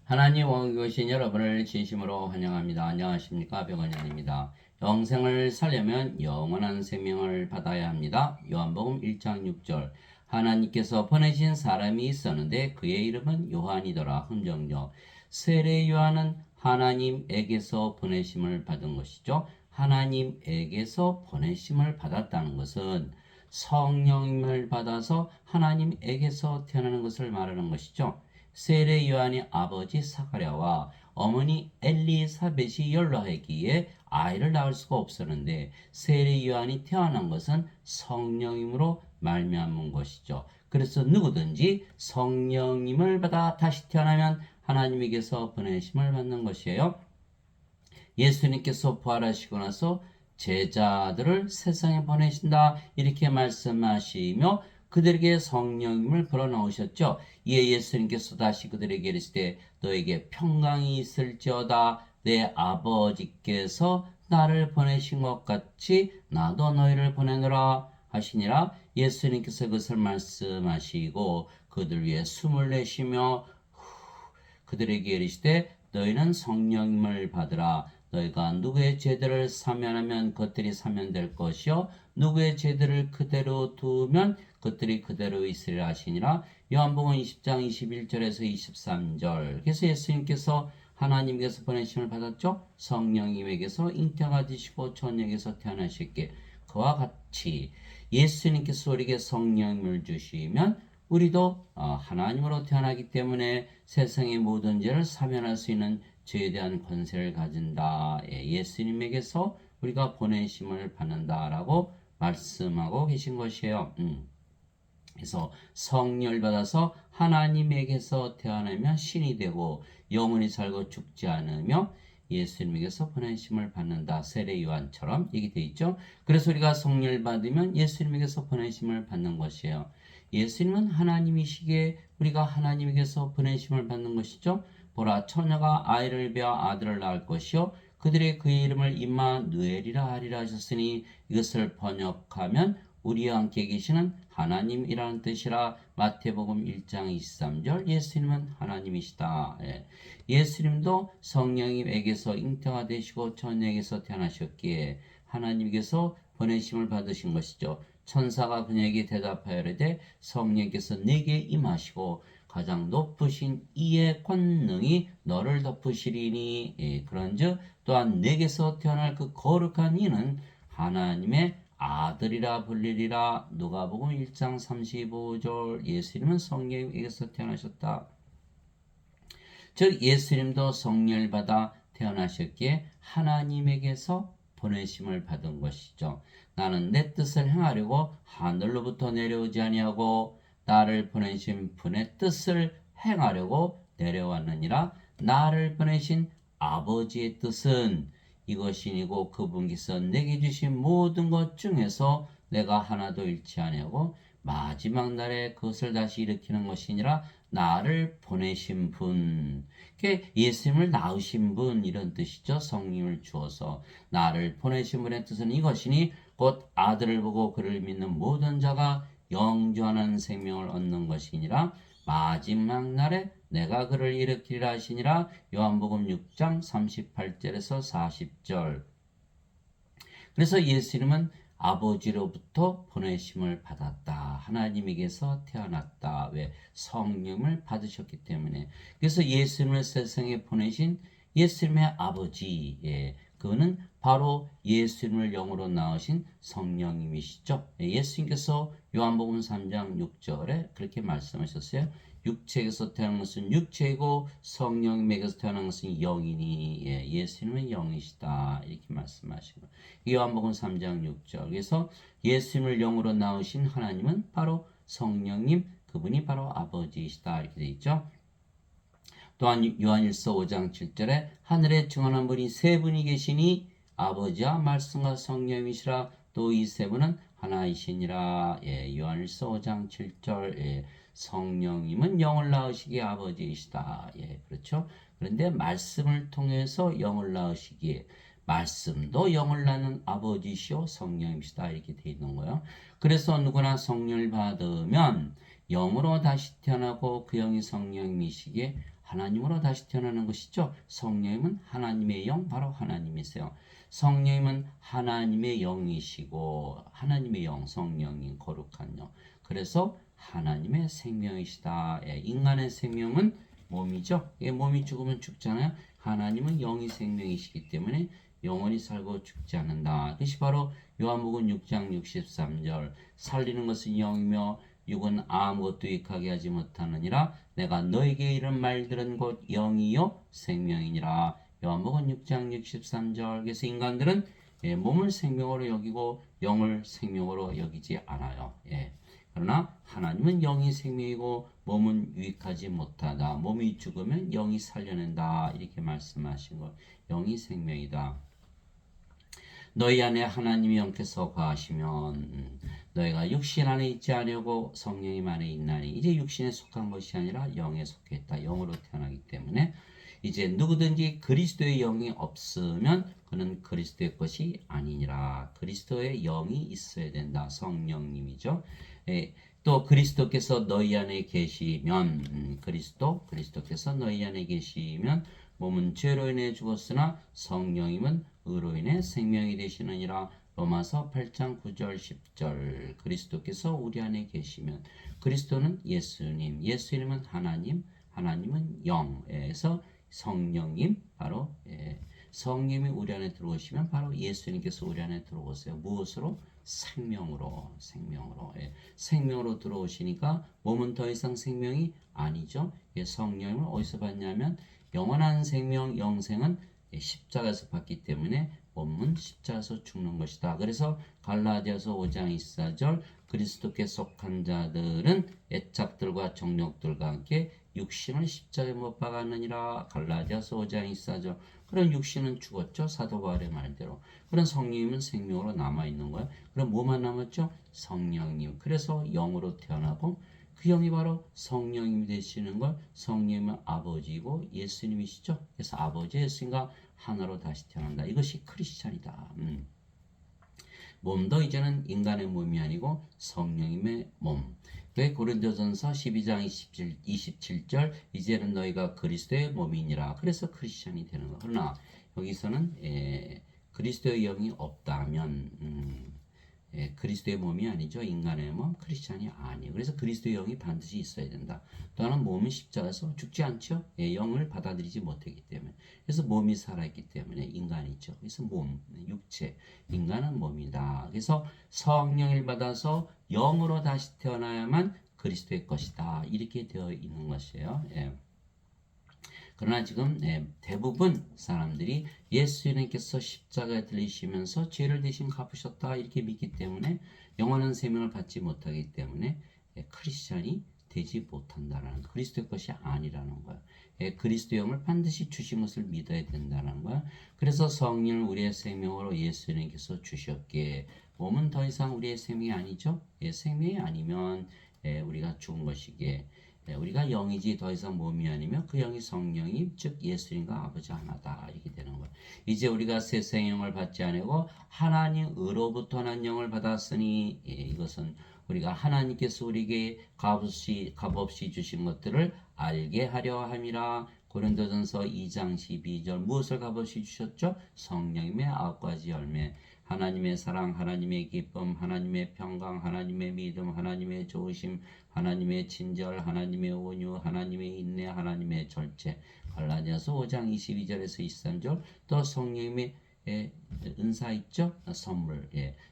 하나님 원기 오신 여러분을 진심으로 환영합니다. 안녕하십니까? 백원영입니다. 영생을 살려면 영원한 생명을 받아야 합니다. 요한복음 1장 6절 하나님께서 보내신 사람이 있었는데 그의 이름은 요한이더라. 함정요. 세례 요한은 하나님에게서 보내심을 받은 것이죠. 하나님에게서 보내심을 받았다는 것은 성령님을 받아서 하나님에게서 태어나는 것을 말하는 것이죠. 세례 요한의 아버지 사가랴와 어머니 엘리사벳이 연로하기에 아이를 낳을 수가 없었는데 세례 요한이 태어난 것은 성령님으로 말미암은 것이죠. 그래서 누구든지 성령님을 받아 다시 태어나면 하나님에게서 보내심을 받는 것이에요. 예수님께서 부활하시고 나서 제자들을 세상에 보내신다 이렇게 말씀하시며 그들에게 성령님을 불어넣으셨죠. 이에 예수님께서 다시 그들에게 이르시되 너에게 평강이 있을지어다. 내 아버지께서 나를 보내신 것 같이 나도 너희를 보내노라 하시니라. 예수님께서 그것을 말씀하시고 그들 위해 숨을 내쉬며 그들에게 이르시되 너희는 성령님을 받으라. 너희가 누구의 죄들을 사면하면 그것들이 사면될 것이요 누구의 죄들을 그대로 두면 그것들이 그대로 있으리라 하시니라. 요한복음 20장 21절에서 23절. 그래서 예수님께서 하나님께서 보내심을 받았죠. 성령님에게서 잉태가 되시고 천녀에게서 태어나셨기에 그와 같이 예수님께서 우리에게 성령님을 주시면 우리도 하나님으로 태어나기 때문에 세상의 모든 죄를 사면할 수 있는 죄에 대한 권세를 가진다. 예수님에게서 우리가 보내심을 받는다라고 말씀하고 계신 것이에요. 그래서 성령을 받아서 하나님에게서 태어나면 신이 되고 영원히 살고 죽지 않으며 예수님에게서 보내심을 받는다. 세례 요한처럼 얘기되어 있죠. 그래서 우리가 성령을 받으면 예수님에게서 보내심을 받는 것이에요. 예수님은 하나님이시기에 우리가 하나님에게서 보내심을 받는 것이죠. 보라 처녀가 아이를 베어 아들을 낳을 것이요 그들의 그의 이름을 임마누엘이라 하리라 하셨으니 이것을 번역하면 우리와 함께 계시는 하나님이라는 뜻이라. 마태복음 1장 23절 예수님은 하나님이시다. 예수님도 성령님에게서 잉태가 되시고 천녀에게서 태어나셨기에 하나님께서 보내심을 받으신 것이죠. 천사가 그녀에게 대답하여 이르되 성령께서 내게 임하시고 가장 높으신 이의 권능이 너를 덮으시리니 그런즉 또한 내게서 태어날 그 거룩한 이는 하나님의 아들이라 불리리라. 누가복음 1장 35절 예수님은 성령에게서 태어나셨다. 즉 예수님도 성령을 받아 태어나셨기에 하나님에게서 보내심을 받은 것이죠. 나는 내 뜻을 행하려고 하늘로부터 내려오지 아니하고 나를 보내신 분의 뜻을 행하려고 내려왔느니라. 나를 보내신 아버지의 뜻은 이것이니고 그분께서 내게 주신 모든 것 중에서 내가 하나도 잃지 아니하고 마지막 날에 그것을 다시 일으키는 것이니라. 나를 보내신 분, 예수님을 낳으신 분 이런 뜻이죠. 성령을 주어서 나를 보내신 분의 뜻은 이것이니 곧 아들을 보고 그를 믿는 모든 자가 영존하는 생명을 얻는 것이니라. 마지막 날에 내가 그를 일으키리라 하시니라. 요한복음 6장 38절에서 40절. 그래서 예수님은 아버지로부터 보내심을 받았다. 하나님에게서 태어났다. 왜? 성령을 받으셨기 때문에. 그래서 예수님을 세상에 보내신 예수님의 아버지, 그거는 바로 예수님을 영으로 낳으신 성령님이시죠. 예수님께서 요한복음 3장 6절에 그렇게 말씀하셨어요. 육체에서 태어난 것은 육체이고 성령님에게서 태어난 것은 영이니 예수님은 영이시다 이렇게 말씀하시고 요한복음 3장 6절. 그래서 예수님을 영으로 낳으신 하나님은 바로 성령님, 그분이 바로 아버지이시다 이렇게 되어 있죠. 또한 요한일서 5장 7절에 하늘에 증언한 분이 세 분이 계시니 아버지와 말씀과 성령이시라. 또 이 세 분은 하나이시니라. 요한일서 5장 7절. 성령님은 영을 낳으시기에 아버지이시다. 그렇죠. 그런데 말씀을 통해서 영을 낳으시기에 말씀도 영을 낳는 아버지시오 성령이시다 이렇게 되어 있는 거예요. 그래서 누구나 성령을 받으면 영으로 다시 태어나고 그 영이 성령이시기에 하나님으로 다시 태어나는 것이죠. 성령님은 하나님의 영, 바로 하나님이세요. 성령님은 하나님의 영이시고 하나님의 영, 성령님, 거룩한 영. 그래서 하나님의 생명이시다. 예, 인간의 생명은 몸이죠. 예, 몸이 죽으면 죽잖아요. 하나님은 영이 생명이시기 때문에 영원히 살고 죽지 않는다. 그것이 바로 요한복음 6장 63절 살리는 것은 영이며 육은 아무것도 유익하게 하지 못하느니라. 내가 너에게 이런 말들은 곧 영이요 생명이니라. 요한복음 6장 63절. 그래서 인간들은 몸을 생명으로 여기고 영을 생명으로 여기지 않아요. 예. 그러나 하나님은 영이 생명이고 몸은 유익하지 못하다. 몸이 죽으면 영이 살려낸다. 이렇게 말씀하신 것. 영이 생명이다. 너희 안에 하나님이 영께서 거하시면 너희가 육신 안에 있지 않으려고 성령님 안에 있나니. 이제 육신에 속한 것이 아니라 영에 속했다. 영으로 태어나기 때문에 이제 누구든지 그리스도의 영이 없으면 그는 그리스도의 것이 아니니라. 그리스도의 영이 있어야 된다. 성령님이죠. 또 그리스도께서 너희 안에 계시면 그리스도께서 너희 안에 계시면 몸은 죄로 인해 죽었으나 성령님은 의로 인해 생명이 되시느니라. 로마서 8장 9절 10절. 그리스도께서 우리 안에 계시면 그리스도는 예수님, 예수님은 하나님, 하나님은 영에서 성령님, 바로 성령님이 우리 안에 들어오시면 바로 예수님께서 우리 안에 들어오세요. 무엇으로? 생명으로. 생명으로 들어오시니까 몸은 더 이상 생명이 아니죠. 성령님을 어디서 받냐면 영원한 생명, 영생은 십자가에서 받기 때문에 몸은 십자가에서 죽는 것이다. 그래서 갈라디아서 5장 24절 그리스도께 속한 자들은 애착들과 정욕들과 함께 육신을 십자가에 못 박았느니라. 갈라디아서 5장 24절. 그런 육신은 죽었죠. 사도 바울의 말대로. 그런 성령님은 생명으로 남아있는 거예요. 그럼 뭐만 남았죠? 성령님. 그래서 영으로 태어나고 그 영이 바로 성령님이 되시는 걸 성령님은 아버지이고 예수님이시죠. 그래서 아버지 예수님과 하나로 다시 태어난다. 이것이 크리스찬이다. 몸도 이제는 인간의 몸이 아니고 성령님의 몸. 왜 고린도전서 12장 27절 이제는 너희가 그리스도의 몸이니라. 그래서 크리스찬이 되는 거. 그러나 여기서는 그리스도의 영이 없다면 그리스도의 몸이 아니죠. 인간의 몸, 크리스찬이 아니에요. 그래서 그리스도의 영이 반드시 있어야 된다. 또 하나는 몸은 십자가에서 죽지 않죠. 영을 받아들이지 못했기 때문에. 그래서 몸이 살아있기 때문에 인간이죠. 그래서 몸, 육체, 인간은 몸이다. 그래서 성령을 받아서 영으로 다시 태어나야만 그리스도의 것이다. 이렇게 되어 있는 것이에요. 그러나 지금 대부분 사람들이 예수님께서 십자가에 들리시면서 죄를 대신 갚으셨다 이렇게 믿기 때문에 영원한 생명을 받지 못하기 때문에 크리스찬이 되지 못한다는 그리스도의 것이 아니라는 거예요. 그리스도의 영을 반드시 주신 것을 믿어야 된다는 거예요. 그래서 성령을 우리의 생명으로 예수님께서 주셨기에 몸은 더 이상 우리의 생명이 아니죠. 생명이 아니면 우리가 죽은 것이기에 우리가 영이지 더 이상 몸이 아니며 그 영이 성령이 즉 예수님과 아버지 하나다 이렇게 되는 거예요. 이제 우리가 새 생명을 받지 않고 하나님으로부터 난 영을 받았으니 이것은 우리가 하나님께서 우리에게 값없이 주신 것들을 알게 하려 함이라. 고린도전서 2장 12절. 무엇을 값없이 주셨죠? 성령님의 9가지 열매. 하나님의 사랑, 하나님의 기쁨, 하나님의 평강, 하나님의 믿음, 하나님의 좋으심, 하나님의 친절, 하나님의 온유, 하나님의 인내, 하나님의 절제. 갈라디아서 5장 22절에서 23절. 또 성령님의 은사 있죠? 선물.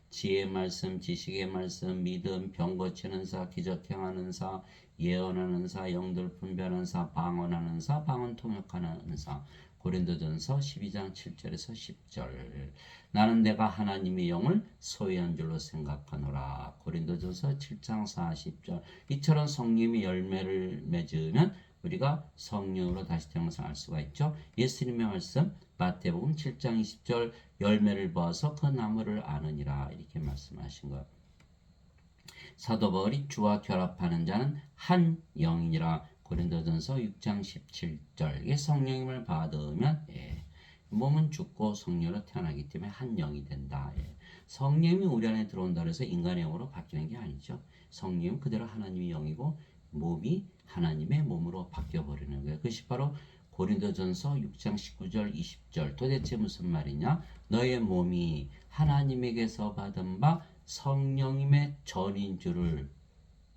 지혜의 말씀, 지식의 말씀, 믿음, 병 고치는 사, 기적 행하는 사, 예언하는 사, 영들 분별하는 사, 방언하는 사, 방언 통역하는 사. 고린도전서 12장 7절에서 10절. 나는 내가 하나님의 영을 소유한 줄로 생각하노라. 고린도전서 7장 40절. 이처럼 성령의 열매를 맺으면 우리가 성령으로 다시 태어난 것을 알 수가 있죠. 예수님의 말씀 마태복음 7장 20절 열매를 보아서 그 나무를 아느니라 이렇게 말씀하신 것. 사도 바울이 주와 결합하는 자는 한 영이니라. 고린도전서 6장 17절. 이게 성령님을 받으면 몸은 죽고 성령으로 태어나기 때문에 한 영이 된다. 성령님이 우리 안에 들어온다 그래서 인간의 영으로 바뀌는 게 아니죠. 성령은 그대로 하나님의 영이고 몸이 하나님의 몸으로 바뀌어버리는 거예요. 그것이 바로 고린도전서 6장 19절 20절. 도대체 무슨 말이냐? 너의 몸이 하나님에게서 받은 바 성령님의 전인 줄을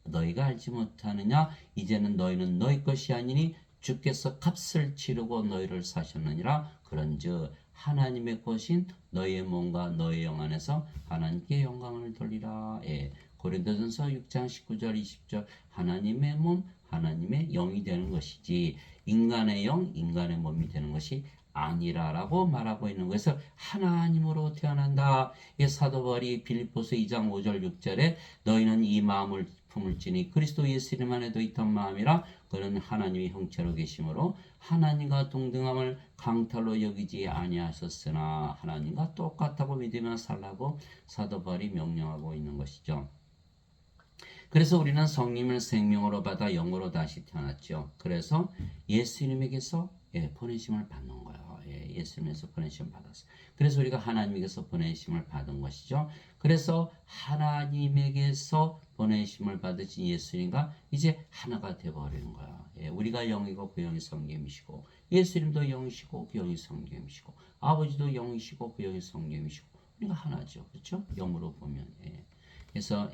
너희가 알지 못하느냐? 이제는 너희는 너희 것이 아니니 주께서 값을 치르고 너희를 사셨느니라. 그런즉 하나님의 것인 너희의 몸과 너희의 영 안에서 하나님께 영광을 돌리라. 예. 고린도전서 6장 19절 20절. 하나님의 몸, 하나님의 영이 되는 것이지 인간의 영, 인간의 몸이 되는 것이 아니라라고 말하고 있는 것에서 하나님으로 태어난다. 사도 바울이 빌립보서 2장 5절 6절에 너희는 이 마음을 품을지니 그리스도 예수님 안에도 있던 마음이라 그는 하나님의 형체로 계심으로 하나님과 동등함을 강탈로 여기지 아니하셨으나 하나님과 똑같다고 믿으며 살라고 사도 바울이 명령하고 있는 것이죠. 그래서 우리는 성령을 생명으로 받아 영으로 다시 태어났죠. 그래서 예수님에게서 보내심을 받는 거예요. 예수님에서 보내심을 받았어요. 그래서 우리가 하나님에게서 보내심을 받은 것이죠. 그래서 하나님에게서 보내심을 받으신 예수님과 이제 하나가 되어버리는 거야. 우리가 영이고 그 영이 성령이시고 예수님도 영이시고 그 영이 성령이시고 아버지도 영이시고 그 영이 성령이시고 우리가 하나죠. 그렇죠? 영으로 보면. 그래서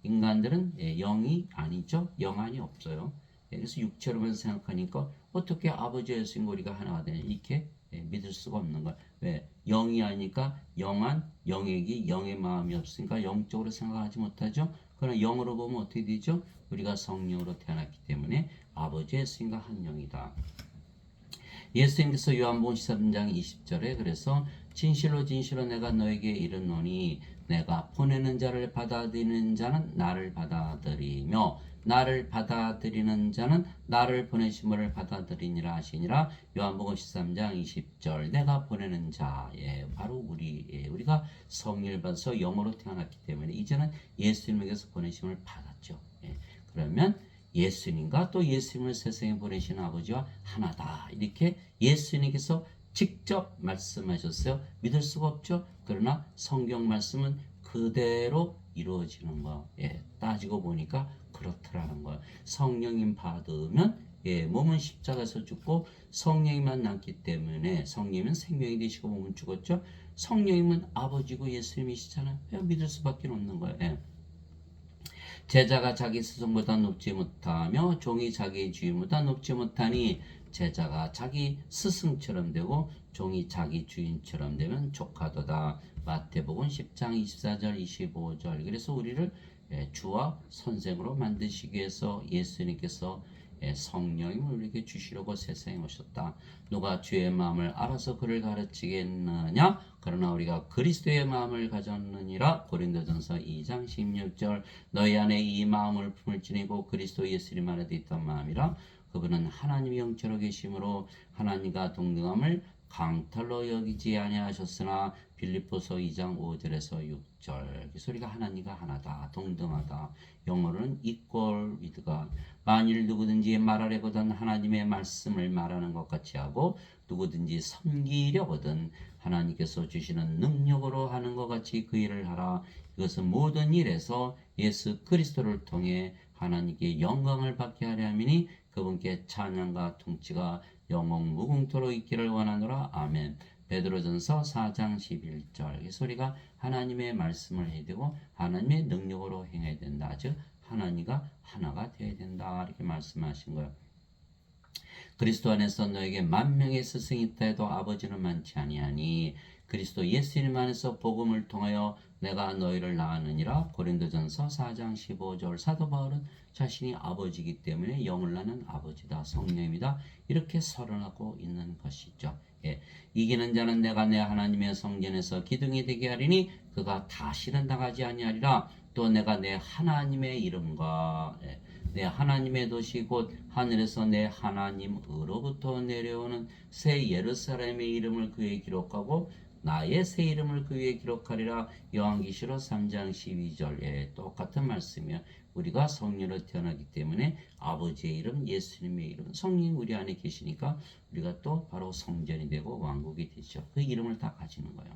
인간들은 영이 아니죠. 영안이 없어요. 그래서 육체로만 생각하니까 어떻게 아버지와 예수님 우리가 하나가 되냐 이렇게 믿을 수가 없는 거야. 왜? 영이 아니까 영안, 영액이 영의 마음이 없으니까 영적으로 생각하지 못하죠. 그러나 영으로 보면 어떻게 되죠? 우리가 성령으로 태어났기 때문에 아버지 예수님과 한 영이다. 예수님께서 요한복음 13장 20절에 그래서 진실로 진실로 내가 너에게 이르노니 내가 보내는 자를 받아들이는 자는 나를 받아들이며 나를 받아들이는 자는 나를 보내심을 받아들이니라 하시니라. 요한복음 13장 20절. 내가 보내는 자, 바로 우리가 성령을 받아서 영으로 태어났기 때문에 이제는 예수님에게서 보내심을 받았죠. 그러면 예수님과 또 예수님을 세상에 보내신 아버지와 하나다. 이렇게 예수님께서 직접 말씀하셨어요. 믿을 수가 없죠. 그러나 성경 말씀은 그대로 이루어지는 거. 따지고 보니까 그렇더라는 거예요. 성령님 받으면 몸은 십자가에서 죽고 성령님만 남기 때문에 성령님은 생명이 되시고 몸은 죽었죠. 성령님은 아버지고 예수님이시잖아요. 믿을 수밖에 없는 거예요. 제자가 자기 스승보다 높지 못하며 종이 자기 주인보다 높지 못하니 제자가 자기 스승처럼 되고 종이 자기 주인처럼 되면 족하도다. 마태복음 10장 24절 25절. 그래서 우리를 주와 선생으로 만드시기 위해서 예수님께서 성령님을 우리에게 주시려고 세상에 오셨다. 누가 주의 마음을 알아서 그를 가르치겠느냐? 그러나 우리가 그리스도의 마음을 가졌느니라. 고린도전서 2장 16절. 너희 안에 이 마음을 품을지니고 그리스도 예수님 안에도 있던 마음이라. 그분은 하나님의 형체로 계심으로 하나님과 동등함을 강탈로 여기지 아니하셨으나 빌립보서 2장 5절에서 6절. 그래서 우리가 하나님과 하나다, 동등하다. 영어로는 equal with God. 만일 누구든지 말하려거든 하나님의 말씀을 말하는 것 같이 하고 누구든지 섬기려거든 하나님께서 주시는 능력으로 하는 것 같이 그 일을 하라. 이것은 모든 일에서 예수 그리스도를 통해 하나님께 영광을 받게 하려 함이니 그분께 찬양과 통치가 영원 무궁토록 있기를 원하노라. 아멘. 베드로전서 4장 11절. 그래서 우리가 하나님의 말씀을 해야 되고 하나님의 능력으로 행해야 된다. 즉 하나님과 하나가 되어야 된다. 이렇게 말씀하신 거예요. 그리스도 안에서 너에게 만명의 스승이 있다 해도 아버지는 많지 아니하니 그리스도 예수님 안에서 복음을 통하여 내가 너희를 낳았느니라. 고린도전서 4장 15절. 사도 바울은 자신이 아버지이기 때문에 영을 낳는 아버지다, 성령입니다. 이렇게 설언하고 있는 것이죠. 이기는 자는 내가 내 하나님의 성전에서 기둥이 되게 하리니 그가 다시는 나가지 아니하리라. 또 내가 내 하나님의 이름과 내 하나님의 도시 곧 하늘에서 내 하나님으로부터 내려오는 새 예루살렘의 이름을 그에 기록하고 나의 새 이름을 그 위에 기록하리라. 요한계시록 3장 12절. 똑같은 말씀이에요. 우리가 성령으로 태어나기 때문에 아버지의 이름, 예수님의 이름, 성령이 우리 안에 계시니까 우리가 또 바로 성전이 되고 왕국이 되죠. 그 이름을 다 가지는 거예요.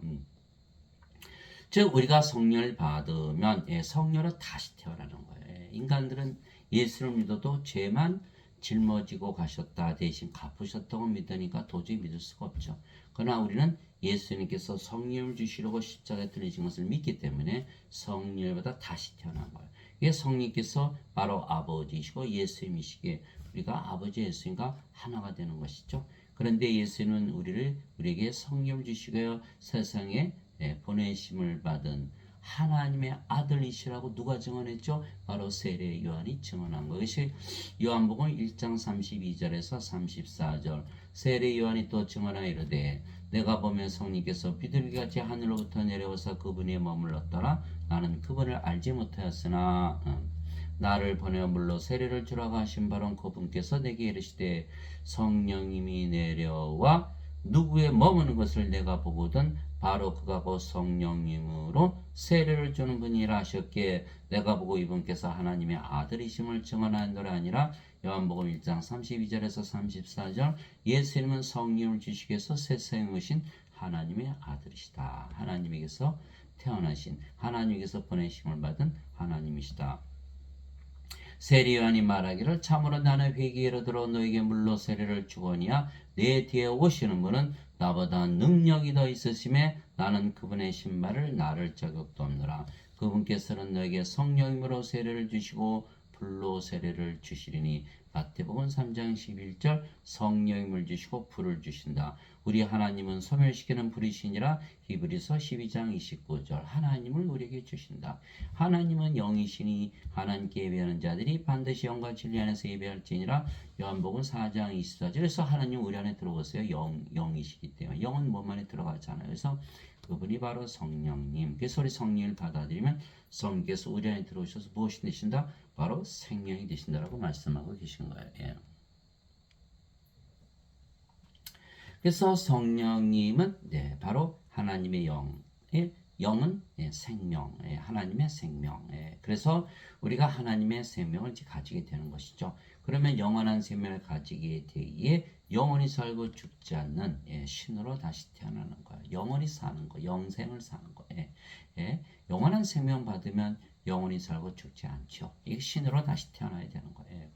즉 우리가 성령을 받으면 성령으로 다시 태어나는 거예요. 인간들은 예수를 믿어도 죄만 짊어지고 가셨다 대신 갚으셨다고 믿으니까 도저히 믿을 수가 없죠. 그러나 우리는 예수님께서 성령을 주시려고 십자가에 들리신 것을 믿기 때문에 성령을 받아 다시 태어난 거예요. 이게 성령께서 바로 아버지이시고 예수님이시기에 우리가 아버지 예수님과 하나가 되는 것이죠. 그런데 예수님은 우리에게 성령을 주시고요 세상에 보내심을 받은 하나님의 아들이시라고 누가 증언했죠? 바로 세례 요한이 증언한 것이 요한복음 1장 32절에서 34절. 세례 요한이 또 증언하여 이르되 내가 보면 성령께서 비둘기같이 하늘로부터 내려오사 그분이 머물렀더라. 나는 그분을 알지 못하였으나 나를 보내어 물로 세례를 주라고 하신 바로 그분께서 내게 이르시되 성령님이 내려와 누구의 머무는 것을 내가 보거든 바로 그가 곧 성령님으로 세례를 주는 분이라 하셨기에 내가 보고 이분께서 하나님의 아들이심을 증언하노라 아니라 요한복음 1장 32절에서 34절 예수님은 성령을 주시기 위해서 세상에 오신 하나님의 아들이시다. 하나님에게서 태어나신 하나님에게서 보내심을 받은 하나님이시다. 세례 요한이 말하기를 참으로 나는 회개에 이르도록 너에게 물로 세례를 주거니와 내 뒤에 오시는 분은 나보다 능력이 더 있으심에 나는 그분의 신발을 나를 자격도 없노라. 그분께서는 너에게 성령님으로 세례를 주시고 불로 세례를 주시리니 마태복음 3장 11절 성령님을 주시고 불을 주신다. 우리 하나님은 소멸시키는 불이시니라. 히브리서 12장 29절 하나님을 우리에게 주신다. 하나님은 영이시니 하나님께 예배하는 자들이 반드시 영과 진리 안에서 예배할지니라. 요한복음 4장 24절 그래서 하나님 우리 안에 들어오세요. 영이시기 때문에 영은 몸 안에 들어가잖아요. 그래서 그분이 바로 성령님. 그래서 우리 성령을 받아들이면 성령께서 우리 안에 들어오셔서 무엇이 되신다? 바로 생명이 되신다라고 말씀하고 계신 거예요. 예. 그래서 성령님은 바로 하나님의 영은 생명, 하나님의 생명. 그래서 우리가 하나님의 생명을 가지게 되는 것이죠. 그러면 영원한 생명을 가지게 되기에 영원히 살고 죽지 않는 신으로 다시 태어나는 거예요. 영원히 사는 거, 영생을 사는 거예요. 영원한 생명 받으면 영원히 살고 죽지 않죠. 이게 신으로 다시 태어나야 되는 거예요.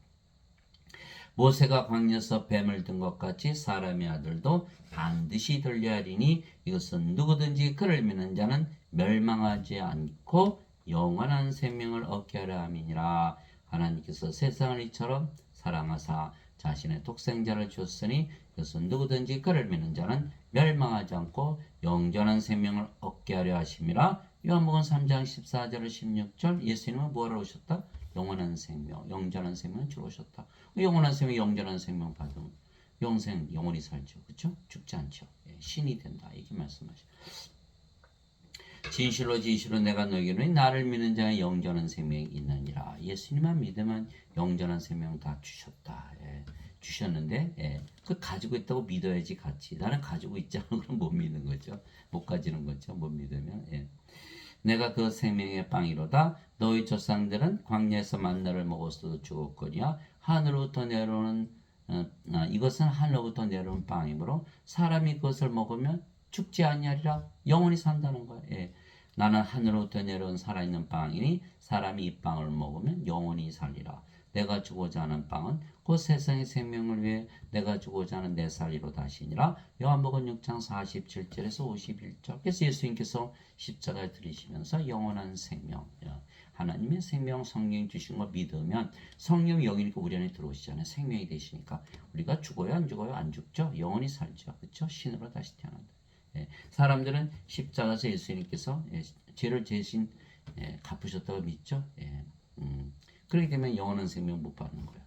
모세가 광야에서 뱀을 든 것 같이 사람의 아들도 반드시 들려야 하리니 이것은 누구든지 그를 믿는 자는 멸망하지 않고 영원한 생명을 얻게 하려 함이니라. 하나님께서 세상을 이처럼 사랑하사 자신의 독생자를 주었으니 이것은 누구든지 그를 믿는 자는 멸망하지 않고 영원한 생명을 얻게 하려 하심이라. 요한복음 3장 14절 16절 예수님은 뭐하러 오셨다? 영원한 생명, 영원한 생명을 주러 오셨다. 영원한 생명, 영원한 생명 받으면 영생, 영원히 살죠. 그렇죠? 죽지 않죠. 신이 된다. 이렇게 말씀하시죠. 진실로 진실로 내가 너에게는 나를 믿는 자의 영원한 생명이 있느니라. 예수님만 믿으면 영원한 생명 다 주셨다. 주셨는데 그 가지고 있다고 믿어야지 같이. 나는 가지고 있지 않으면 그럼 못 믿는 거죠. 못 가지는 거죠. 못 믿으면. 내가 그 생명의 빵이로다. 너희 조상들은 광야에서 만나를 먹었어도 죽었거니와 하늘로부터 내려오는 이것은 하늘로부터 내려오는 빵이므로 사람이 그것을 먹으면 죽지 아니하리라. 영원히 산다는 거예요. 나는 하늘로부터 내려온 살아있는 빵이니 사람이 이 빵을 먹으면 영원히 살리라. 내가 주고자 하는 빵은 그 세상의 생명을 위해 내가 주고자 하는 내 살리로 다시니라. 요한복음 6장 47절에서 51절. 그래서 예수님께서 십자가에 들이시면서 영원한 생명, 하나님의 생명 성령이 주신 걸 믿으면 성령이 영이니까 우리 안에 들어오시잖아요. 생명이 되시니까 우리가 죽어요 안 죽어요? 안 죽죠. 영원히 살죠. 그렇죠? 신으로 다시 태어난다. 사람들은 십자가에서 예수님께서 죄를 대신 갚으셨다고 믿죠. 그렇기 때문에 영원한 생명 못 받는 거예요.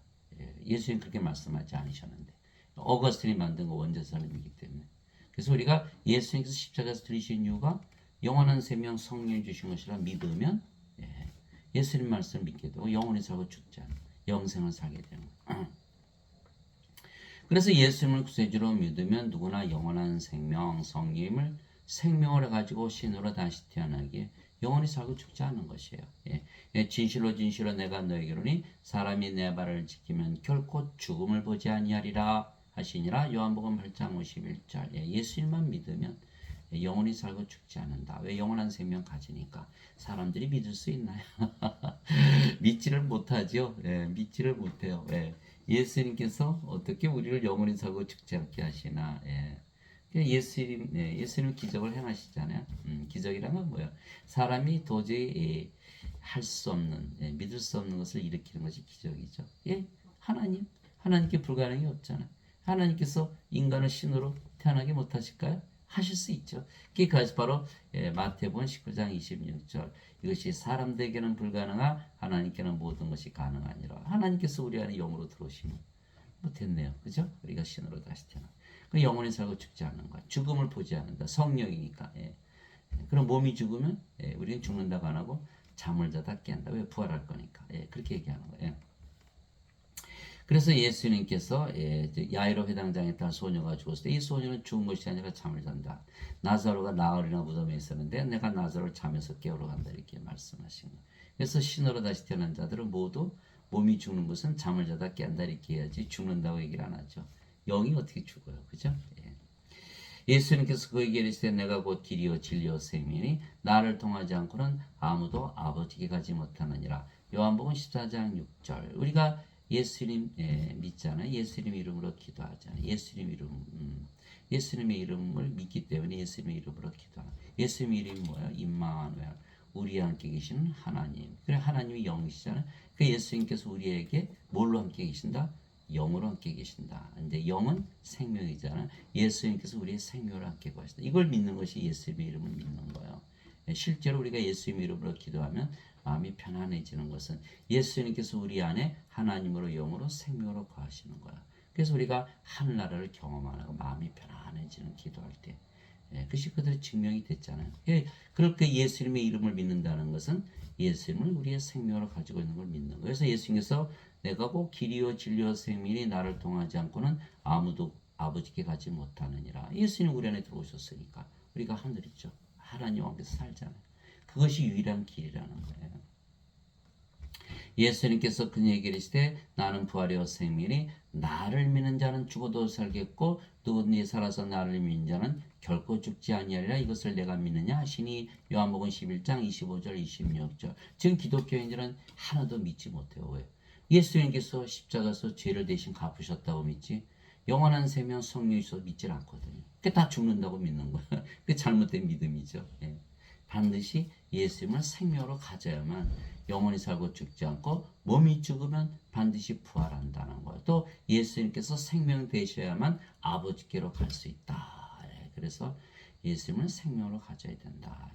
예수님 그렇게 말씀하지 않으셨는데 어거스틴이 만든 거 원죄사님이기 때문에. 그래서 우리가 예수님께서 십자가에서 들이신 이유가 영원한 생명 성령이 주신 것이라 믿으면 예수님 말씀을 믿게 되고 영원히 살고 죽지 않는 영생을 살게 되는 거예요. 그래서 예수님을 구세주로 믿으면 누구나 영원한 생명 성령을 생명을 가지고 신으로 다시 태어나기에 영원히 살고 죽지 않는 것이에요. 진실로 진실로 내가 너에게로니 사람이 내 발을 지키면 결코 죽음을 보지 아니하리라 하시니라. 요한복음 8장 51절. 예수님만 믿으면 영원히 살고 죽지 않는다. 왜? 영원한 생명 가지니까. 사람들이 믿을 수 있나요? 믿지를 못하죠. 믿지를 못해요. 예수님께서 어떻게 우리를 영원히 살고 죽지 않게 하시나. 예. 예수님, 네, 예수님 기적을 행하시잖아요. 기적이란 건 뭐예요? 사람이 도저히 할 수 없는, 믿을 수 없는 것을 일으키는 것이 기적이죠. 예, 하나님께 불가능이 없잖아요. 하나님께서 인간을 신으로 태어나게 못하실까요? 하실 수 있죠. 그것이 바로 마태복음 19장 26절. 이것이 사람들에게는 불가능하 하나님께는 모든 것이 가능하니라. 하나님께서 우리 안에 영으로 들어오시면 뭐 됐네요. 그죠? 우리가 신으로 다시 태어나. 그 영원히 살고 죽지 않는 거야. 죽음을 보지 않는다. 성령이니까. 예. 그럼 몸이 죽으면 우리는 죽는다고 안 하고 잠을 자다 깬다. 왜? 부활할 거니까. 예. 그렇게 얘기하는 거예요. 그래서 예수님께서 야이로 회당장에 딸 소녀가 죽었을 때 이 소녀는 죽은 것이 아니라 잠을 잔다. 나사로가 나흘이나 무덤에 있었는데 내가 나사로를 잠에서 깨우러 간다 이렇게 말씀하신 거예요. 그래서 신으로 다시 태어난 자들은 모두 몸이 죽는 것은 잠을 자다 깬다 이렇게 해야지 죽는다고 얘기를 안 하죠. 영이 어떻게 죽어요, 그죠? 예수님께서 그에게 이르시되 내가 곧 길이요 진리요 생명이니 나를 통하지 않고는 아무도 아버지께 가지 못하느니라. 요한복음 14장 6절. 우리가 예수님 믿잖아요. 예수님 이름으로 기도하잖아요. 예수님의 이름을 믿기 때문에 예수님의 이름으로 기도하는. 예수님의 이름이 뭐예요? 임마누엘. 우리 함께 계시는 하나님. 그래 하나님이 영이시잖아요. 그 예수님께서 우리에게 뭘로 함께 계신다? 영으로 함께 계신다. 근데 영은 생명이잖아요. 예수님께서 우리의 생명을 함께 거하신다. 이걸 믿는 것이 예수님의 이름을 믿는 거예요. 실제로 우리가 예수님의 이름으로 기도하면 마음이 편안해지는 것은 예수님께서 우리 안에 하나님으로 영으로 생명으로 거하시는 거야. 그래서 우리가 하늘나라를 경험하고 마음이 편안해지는 기도할 때 그것이 그대로 증명이 됐잖아요. 그렇게 예수님의 이름을 믿는다는 것은 예수님을 우리의 생명으로 가지고 있는 걸 믿는 거예요. 그래서 예수님께서 내가 곧 길이요 진리요 생명이 나를 통하지 않고는 아무도 아버지께 가지 못하느니라. 예수님 우리 안에 들어오셨으니까 우리가 하늘이죠. 하나님 앞에서 살잖아요. 그것이 유일한 길이라는 거예요. 예수님께서 그에게 이르시되 나는 부활이요 생명이니 나를 믿는 자는 죽어도 살겠고 누구든지 살아서 나를 믿는 자는 결코 죽지 아니하리라. 이것을 내가 믿느냐 하시니 요한복음 11장 25절 26절. 지금 기독교인들은 하나도 믿지 못해요. 왜? 예수님께서 십자가에서 죄를 대신 갚으셨다고 믿지 영원한 생명 성령이 있어서 믿질 않거든요. 그게 다 죽는다고 믿는 거야. 그게 잘못된 믿음이죠. 반드시 예수님을 생명으로 가져야만 영원히 살고 죽지 않고 몸이 죽으면 반드시 부활한다는 거예요. 또 예수님께서 생명 되셔야만 아버지께로 갈 수 있다. 그래서 예수님을 생명으로 가져야 된다.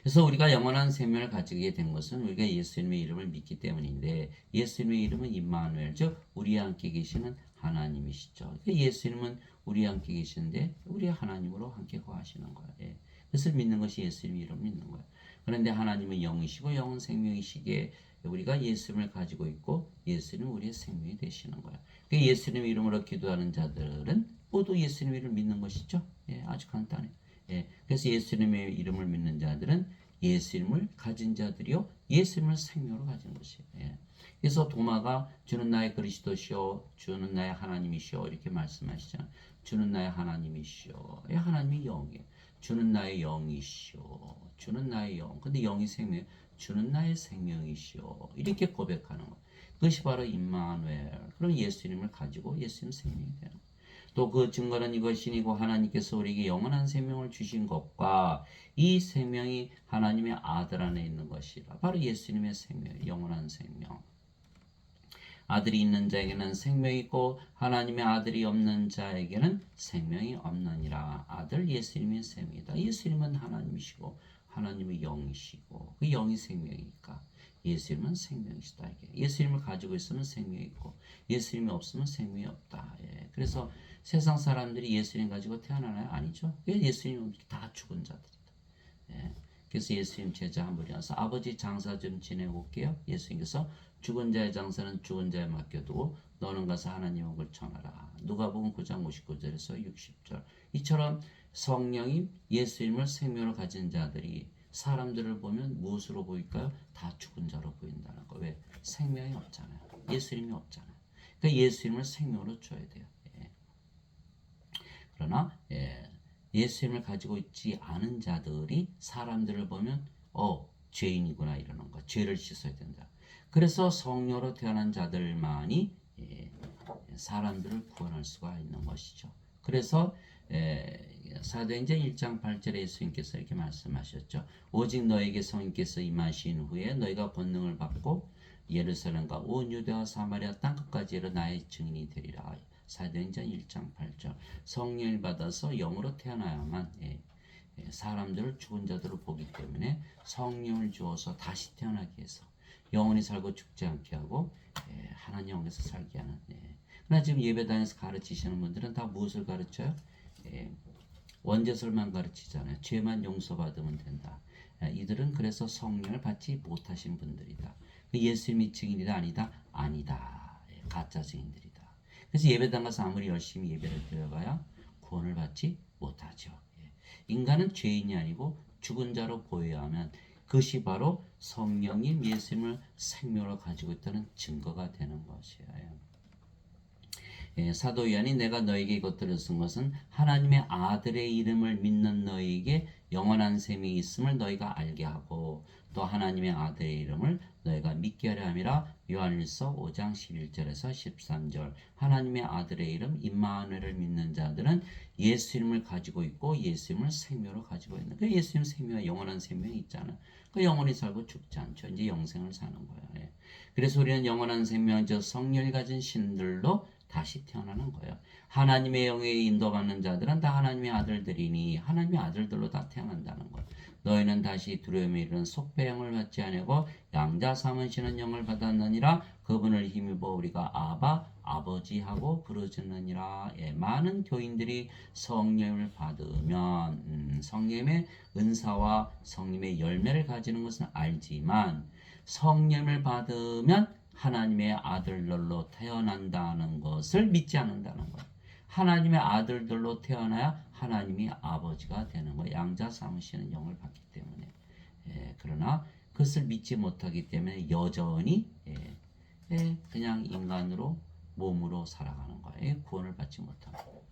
그래서 우리가 영원한 생명을 가지게 된 것은 우리가 예수님의 이름을 믿기 때문인데 예수님의 이름은 임마누엘, 즉 우리와 함께 계시는 하나님이시죠. 예수님은 우리와 함께 계시는데 우리 하나님으로 함께 거하시는 거예요. 그것을 믿는 것이 예수님의 이름을 믿는 거예요. 그런데 하나님은 영이시고 영은 생명이시기에 우리가 예수님을 가지고 있고 예수님은 우리의 생명이 되시는 거예요. 예수님의 이름으로 기도하는 자들은 모두 예수님의 이름을 믿는 것이죠. 아주 간단해요. 그래서 예수님의 이름을 믿는 자들은 예수님을 가진 자들이요 예수님을 생명으로 가진 것이에요. 그래서 도마가 주는 나의 그리스도시요 주는 나의 하나님이시요 이렇게 말씀하시잖아요. 주는 나의 하나님이시요. 하나님이 영이에요. 주는 나의 영이시요. 주는 나의 영. 근데 영이 생명. 주는 나의 생명이시요. 이렇게 고백하는 것. 그것이 바로 임마누엘. 그럼 예수님을 가지고 예수님 생명이 되는 것. 또 그 증거는 이것이니고 하나님께서 우리에게 영원한 생명을 주신 것과 이 생명이 하나님의 아들 안에 있는 것이라. 바로 예수님의 생명, 영원한 생명. 아들이 있는 자에게는 생명이 있고 하나님의 아들이 없는 자에게는 생명이 없느니라. 아들 예수님의 생명이다. 예수님은 하나님이시고 하나님의 영이시고 그 영이 생명이니까 예수님은 생명이시다. 예수님을 가지고 있으면 생명이 있고 예수님이 없으면 생명이 없다. 그래서 세상 사람들이 예수님 가지고 태어나나요? 아니죠. 예수님은 다 죽은 자들이다. 그래서 예수님 제자 한 분이 와서 아버지 장사 좀 지내고 올게요. 예수님께서 죽은 자의 장사는 죽은 자에 맡겨두고 너는 가서 하나님 복을 전하라. 누가복음 9장 59절에서 60절. 이처럼 성령이 예수님을 생명으로 가진 자들이 사람들을 보면 무엇으로 보일까요? 다 죽은 자로 보인다는 거. 왜? 생명이 없잖아요. 예수님이 없잖아요. 그러니까 예수님을 생명으로 줘야 돼요. 그러나 예수님을 가지고 있지 않은 자들이 사람들을 보면 죄인이구나 이러는 거. 죄를 씻어야 된다. 그래서 성령으로 태어난 자들만이 사람들을 구원할 수가 있는 것이죠. 그래서 사도행전 1장 8절에 예수님께서 이렇게 말씀하셨죠. 오직 너에게 성령께서 임하신 후에 너희가 권능을 받고 예루살렘과 온 유대와 사마리아 땅끝까지 이르러 나의 증인이 되리라. 사도행전 1장 8절. 성령을 받아서 영으로 태어나야만 사람들을 죽은 자들을 보기 때문에 성령을 주어서 다시 태어나게 해서 영원히 살고 죽지 않게 하고 하나님 영에서 살게 하는. 그러나 지금 예배당에서 가르치시는 분들은 다 무엇을 가르쳐요? 원죄설만 가르치잖아요. 죄만 용서받으면 된다. 이들은 그래서 성령을 받지 못하신 분들이다. 예수님이 증인이다 아니다? 아니다. 가짜 증인들이다. 그래서 예배당 가서 아무리 열심히 예배를 드려봐야 구원을 받지 못하죠. 인간은 죄인이 아니고 죽은 자로 보여야 하면 그것이 바로 성령님 예수님을 생명으로 가지고 있다는 증거가 되는 것이에요. 사도 요한이 내가 너에게 이것들을 쓴 것은 하나님의 아들의 이름을 믿는 너희에게 영원한 생명이 있음을 너희가 알게 하고 또 하나님의 아들의 이름을 너희가 믿게 하려 함이라. 요한일서 5장 11절에서 13절. 하나님의 아들의 이름 임마누엘을 믿는 자들은 예수 이름을 가지고 있고 예수 이름을 생명으로 가지고 있는. 그 예수 이름 생명, 영원한 생명이 있잖아. 그 영원히 살고 죽지 않죠. 이제 영생을 사는 거예요. 그래서 우리는 영원한 생명, 저 성령이 가진 신들로 다시 태어나는 거예요. 하나님의 영에 인도받는 자들은 다 하나님의 아들들이니 하나님의 아들들로 다 태어난다는 거예요. 너희는 다시 두려움에 이르는 속배영을 받지 아니하고 양자 삼으시는 영을 받았느니라. 그분을 힘입어 우리가 아바 아버지하고 부르짖느니라. 많은 교인들이 성령을 받으면 성령의 은사와 성령의 열매를 가지는 것은 알지만 성령을 받으면 하나님의 아들들로 태어난다는 것을 믿지 않는다는 거예요. 하나님의 아들들로 태어나야 하나님이 아버지가 되는 거예요. 양자 삼으시는 영을 받기 때문에. 그러나 그것을 믿지 못하기 때문에 여전히 그냥 인간으로 몸으로 살아가는 거예요. 구원을 받지 못하고.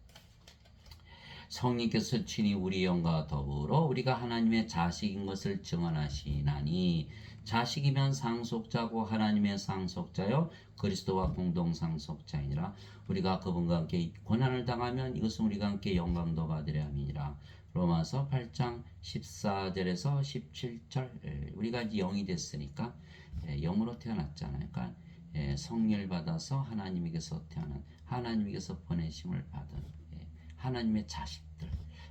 성령께서 친히 우리 영과 더불어 우리가 하나님의 자식인 것을 증언하시나니 자식이면 상속자고 하나님의 상속자요 그리스도와 공동 상속자이니라. 우리가 그분과 함께 고난을 당하면 이것은 우리가 함께 영광도 받으려 함이니라. 로마서 8장 14절에서 17절. 우리가 이제 영이 됐으니까 영으로 태어났잖아요. 그러니까 성령을 받아서 하나님에게서 태어난 하나님에게서 보내심을 받은 하나님의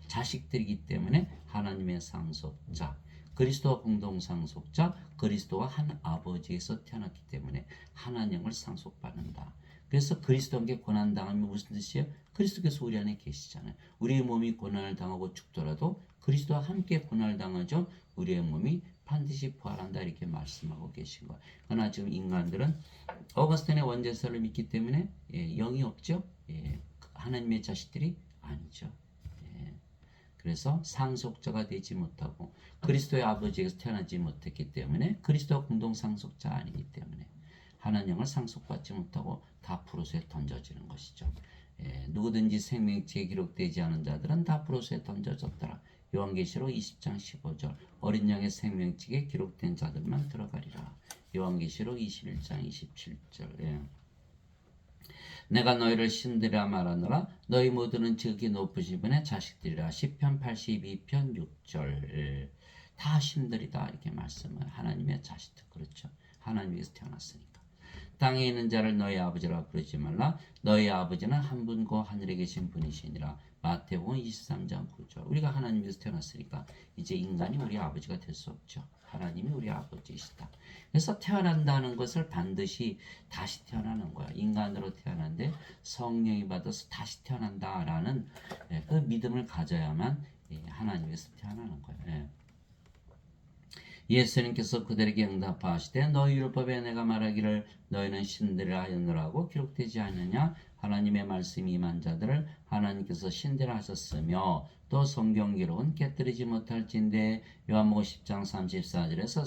자식들이기 때문에 하나님의 상속자, 그리스도와 공동 상속자, 그리스도와 한 아버지에서 태어났기 때문에 하나님을 상속받는다. 그래서 그리스도와 함께 고난 당하면 무슨 뜻이에요? 그리스도께서 우리 안에 계시잖아요. 우리의 몸이 고난을 당하고 죽더라도 그리스도와 함께 고난을 당하죠. 우리의 몸이 반드시 부활한다 이렇게 말씀하고 계신 거예요. 그러나 지금 인간들은 어거스틴의 원죄설을 믿기 때문에 영이 없죠. 하나님의 자식들이 아니죠. 그래서 상속자가 되지 못하고 그리스도의 아버지에게서 태어나지 못했기 때문에 그리스도와 공동 상속자 아니기 때문에 하나님을 상속받지 못하고 다 프로스에 던져지는 것이죠. 누구든지 생명책에 기록되지 않은 자들은 다 프로스에 던져졌더라. 요한계시록 20장 15절. 어린 양의 생명책에 기록된 자들만 들어가리라. 요한계시록 21장 27절. 내가 너희를 신들이라 말하노라. 너희 모두는 지극히 높으신 분의 자식들이라. 시편 82편 6절. 다 신들이다 이렇게 말씀을. 하나님의 자식들. 그렇죠. 하나님에서 태어났으니까. 땅에 있는 자를 너희 아버지라 부르지 말라. 너희 아버지는 한 분고 하늘에 계신 분이시니라. 마태복음 23장 9절. 우리가 하나님에서 태어났으니까 이제 인간이 우리 아버지가 될 수 없죠. 하나님이 우리 아버지이시다. 그래서 태어난다는 것을 반드시 다시 태어나는 거야. 인간으로 태어난데 성령이 받아서 다시 태어난다라는 그 믿음을 가져야만 하나님에서 태어나는 거예요. 예수님께서 그들에게 응답하시되 너희 율법에 내가 말하기를 너희는 신들이라 하였노라고 기록되지 않느냐. 하나님의 말씀이 임한 자들을 하나님께서 신들이라 하셨으며 또 성경 기록은 깨뜨리지 못할진대. 요한복음 10장 34절에서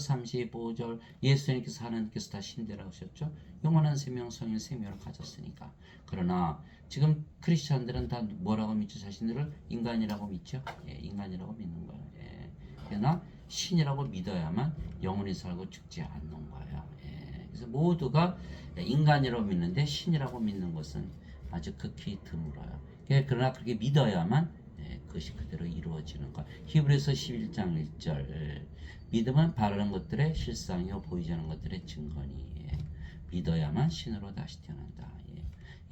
35절. 예수님께서 하나님께서 다 신들이라 하셨죠. 영원한 생명 성령 생명을 가졌으니까. 그러나 지금 크리스찬들은 다 뭐라고 믿죠? 자신들을 인간이라고 믿죠. 인간이라고 믿는 거예요. 그러나 신이라고 믿어야만 영원히 살고 죽지 않는 거예요. 그래서 모두가 인간이라고 믿는데 신이라고 믿는 것은 아주 극히 드물어요. 그러나 그렇게 믿어야만 그것이 그대로 이루어지는 것. 히브리서 11장 1절 믿음은 바라는 것들의 실상이요 보이지 않는 것들의 증거니 믿어야만 신으로 다시 태어난다.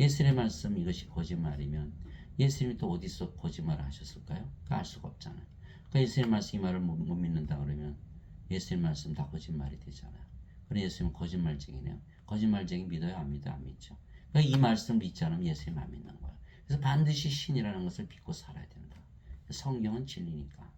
예수님의 말씀 이것이 거짓말이면 예수님이 또 어디서 거짓말을 하셨을까요? 알 수가 없잖아요. 그러니까 예수님 말씀 이 말을 못 믿는다 그러면 예수님 말씀 다 거짓말이 되잖아요. 그럼 예수님은 거짓말쟁이네요. 거짓말쟁이 믿어요? 안 믿어요? 안 믿죠. 그러니까 이 말씀 믿지 않으면 예수님 안 믿는 거예요. 그래서 반드시 신이라는 것을 믿고 살아야 된다. 성경은 진리니까.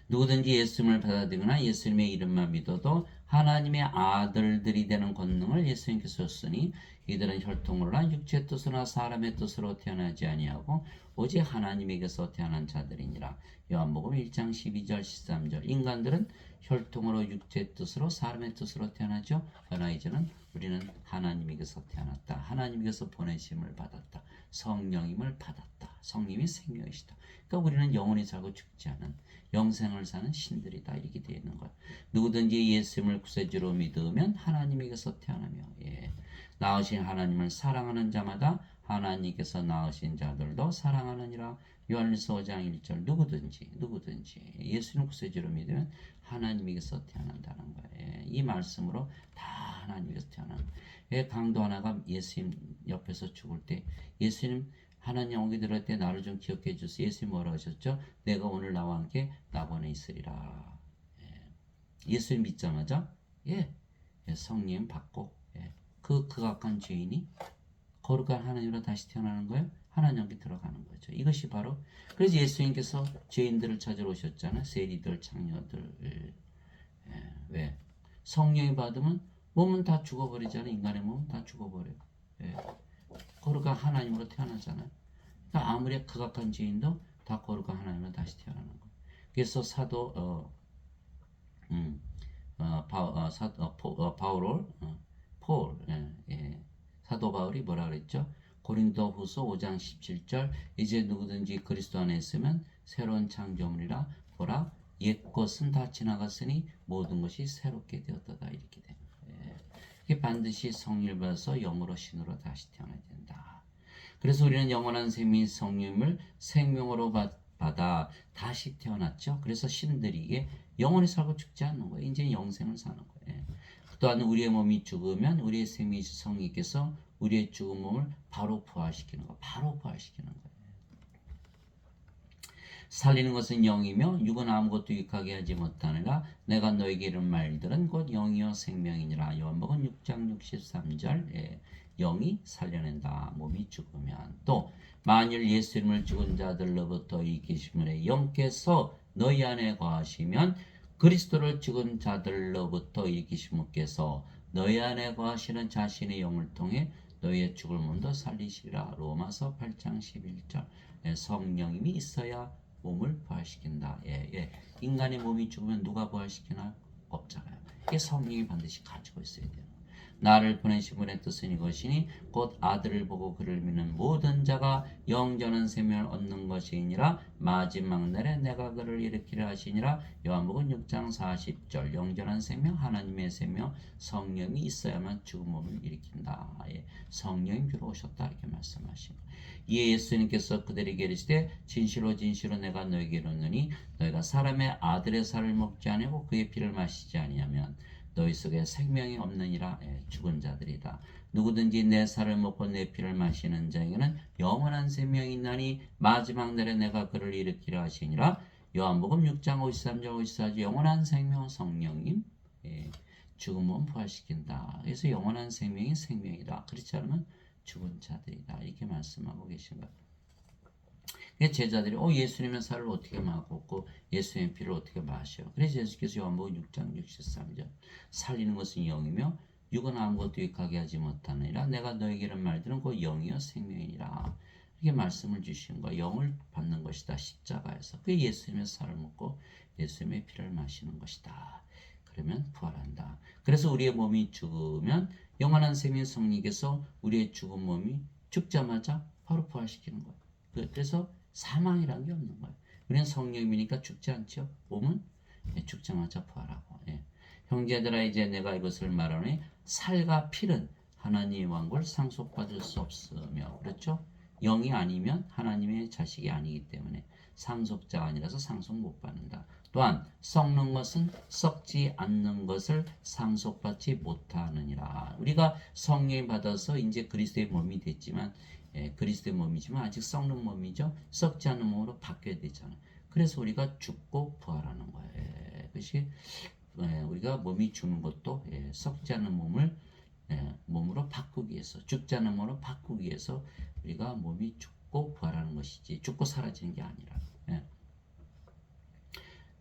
누구든지 예수님을 받아들이거나 예수님의 이름만 믿어도 하나님의 아들들이 되는 권능을 예수님께서 줬으니 이들은 혈통으로나 육체의 뜻으로나 사람의 뜻으로 태어나지 아니하고 오직 하나님에게서 태어난 자들이니라. 요한복음 1장 12절 13절 인간들은 혈통으로 육체의 뜻으로 사람의 뜻으로 태어나죠. 그러나 이제는 우리는 하나님에게서 태어났다. 하나님에게서 보내심을 받았다. 성령임을 받았다. 성령이 생명이시다. 그러니까 우리는 영원히 살고 죽지 않은 영생을 사는 신들이다. 이렇게 되어 있는 거예요. 누구든지 예수님을 구세주로 믿으면 하나님에게서 태어나며 낳으신 하나님을 사랑하는 자마다 하나님께서 낳으신 자들도 사랑하느니라. 요한일서 5장 1절 누구든지 예수님 구세주로 믿으면 하나님에게서 태어난다는 거예요. 이 말씀으로 다 하나님에게서 태어나는 거예요. 강도 하나가 예수님 옆에서 죽을 때 예수님 하나님 영이 들을 때 나를 좀 기억해 주세요. 예수님 뭐라고 하셨죠? 내가 오늘 나와 함께 낙원에 있으리라. 예수님 믿자마자 성령 받고 그 극악한 죄인이 거룩한 하나님으로 다시 태어나는 거예요. 하나님께 들어가는 거죠. 이것이 바로 그래서 예수님께서 죄인들을 찾으러 오셨잖아요. 세리들, 창녀들. 왜? 성령이 받으면 몸은 다 죽어버리잖아요. 인간의 몸은 다 죽어버려요. 거룩한 하나님으로 태어나잖아요. 그러니까 아무리 극악한 죄인도 다 거룩한 하나님으로 다시 태어나는 거예요. 그래서 사도 사도 바울이 뭐라 그랬죠? 고린도후서 5장 17절 이제 누구든지 그리스도 안에 있으면 새로운 창조물이라 보라 옛 것은 다 지나갔으니 모든 것이 새롭게 되었다 이렇게 됩니다. 이게 반드시 성령을 받아서 영으로 신으로 다시 태어나야 된다. 그래서 우리는 영원한 생명 성령을 생명으로 받아 다시 태어났죠. 그래서 신들이 이게 영원히 살고 죽지 않는 거예요. 이제 영생을 사는 거예요. 또한 우리의 몸이 죽으면 우리의 생명이 성령께서 우리의 죽은 몸을 바로 부활시키는 거, 바로 부활시키는 거예요. 살리는 것은 영이며 육은 아무것도 유익하게 하지 못하느라 내가 너에게 이른 말들은 곧 영이요 생명이니라. 요한복음 6장 63절 영이 살려낸다. 몸이 죽으면 또 만일 예수 이름을 죽은 자들로부터 일으키심을 영께서 너희 안에 거하시면 그리스도를 죽은 자들로부터 일으키신 분께서 너희 안에 거하시는 자신의 영을 통해 너희의 죽을 몸도 살리시리라. 로마서 8장 11절 성령님이 있어야 몸을 부활시킨다. 인간의 몸이 죽으면 누가 부활시키나? 없잖아요. 이게 성령이 반드시 가지고 있어야 돼요. 나를 보내신 분의 뜻은 이것이니 곧 아들을 보고 그를 믿는 모든 자가 영전한 생명을 얻는 것이니라. 마지막 날에 내가 그를 일으키려 하시니라. 요한복음 6장 40절 영전한 생명 하나님의 생명 성령이 있어야만 죽은 몸을 일으킨다. 성령이 비로 오셨다 이렇게 말씀하십니다. 이에 예수님께서 그들에게 이르시되 진실로 진실로 내가 너에게 이르노니 너희가 사람의 아들의 살을 먹지 아니하고 그의 피를 마시지 아니하면 너희 속에 생명이 없느니라. 죽은 자들이다. 누구든지 내 살을 먹고 내 피를 마시는 자에게는 영원한 생명이 있나니 마지막 날에 내가 그를 일으키려 하시니라. 요한복음 6장 53절 54절 영원한 생명 성령님 죽은 몸 부활시킨다. 그래서 영원한 생명이 생명이다. 그렇지 않으면 죽은 자들이다. 이렇게 말씀하고 계신 거예요. 제자들이 예수님의 살을 어떻게 먹고 예수님의 피를 어떻게 마셔? 그래서 예수께서 요한복음 6장 63절 살리는 것은 영이며 육은 아무것도 유익하게 하지 못하느니라. 내가 너에게 이런 말들은 곧 영이요 생명이니라. 이렇게 말씀을 주신 거예요. 영을 받는 것이다. 십자가에서. 그게 예수님의 살을 먹고 예수님의 피를 마시는 것이다. 그러면 부활한다. 그래서 우리의 몸이 죽으면 영원한 생명 성령께서 우리의 죽은 몸이 죽자마자 바로 부활시키는 거예요. 그래서 사망이라는 게 없는 거예요. 우리는 성령이니까 죽지 않죠. 몸은 죽자마자 부활하고 형제들아 이제 내가 이것을 말하노니 살과 필은 하나님의 왕국을 상속받을 수 없으며 그렇죠? 영이 아니면 하나님의 자식이 아니기 때문에 상속자가 아니라서 상속 못 받는다. 또한 썩는 것은 썩지 않는 것을 상속받지 못하느니라. 우리가 성령 받아서 이제 그리스도의 몸이 됐지만 그리스도의 몸이지만 아직 썩는 몸이죠. 썩지 않는 몸으로 바뀌어야 되잖아요. 그래서 우리가 죽고 부활하는 거예요. 그것이 우리가 몸이 죽는 것도 썩지 않는 몸을 몸으로 바꾸기 위해서 죽지 않는 몸으로 바꾸기 위해서 우리가 몸이 죽고 부활하는 것이지 죽고 사라지는 게 아니라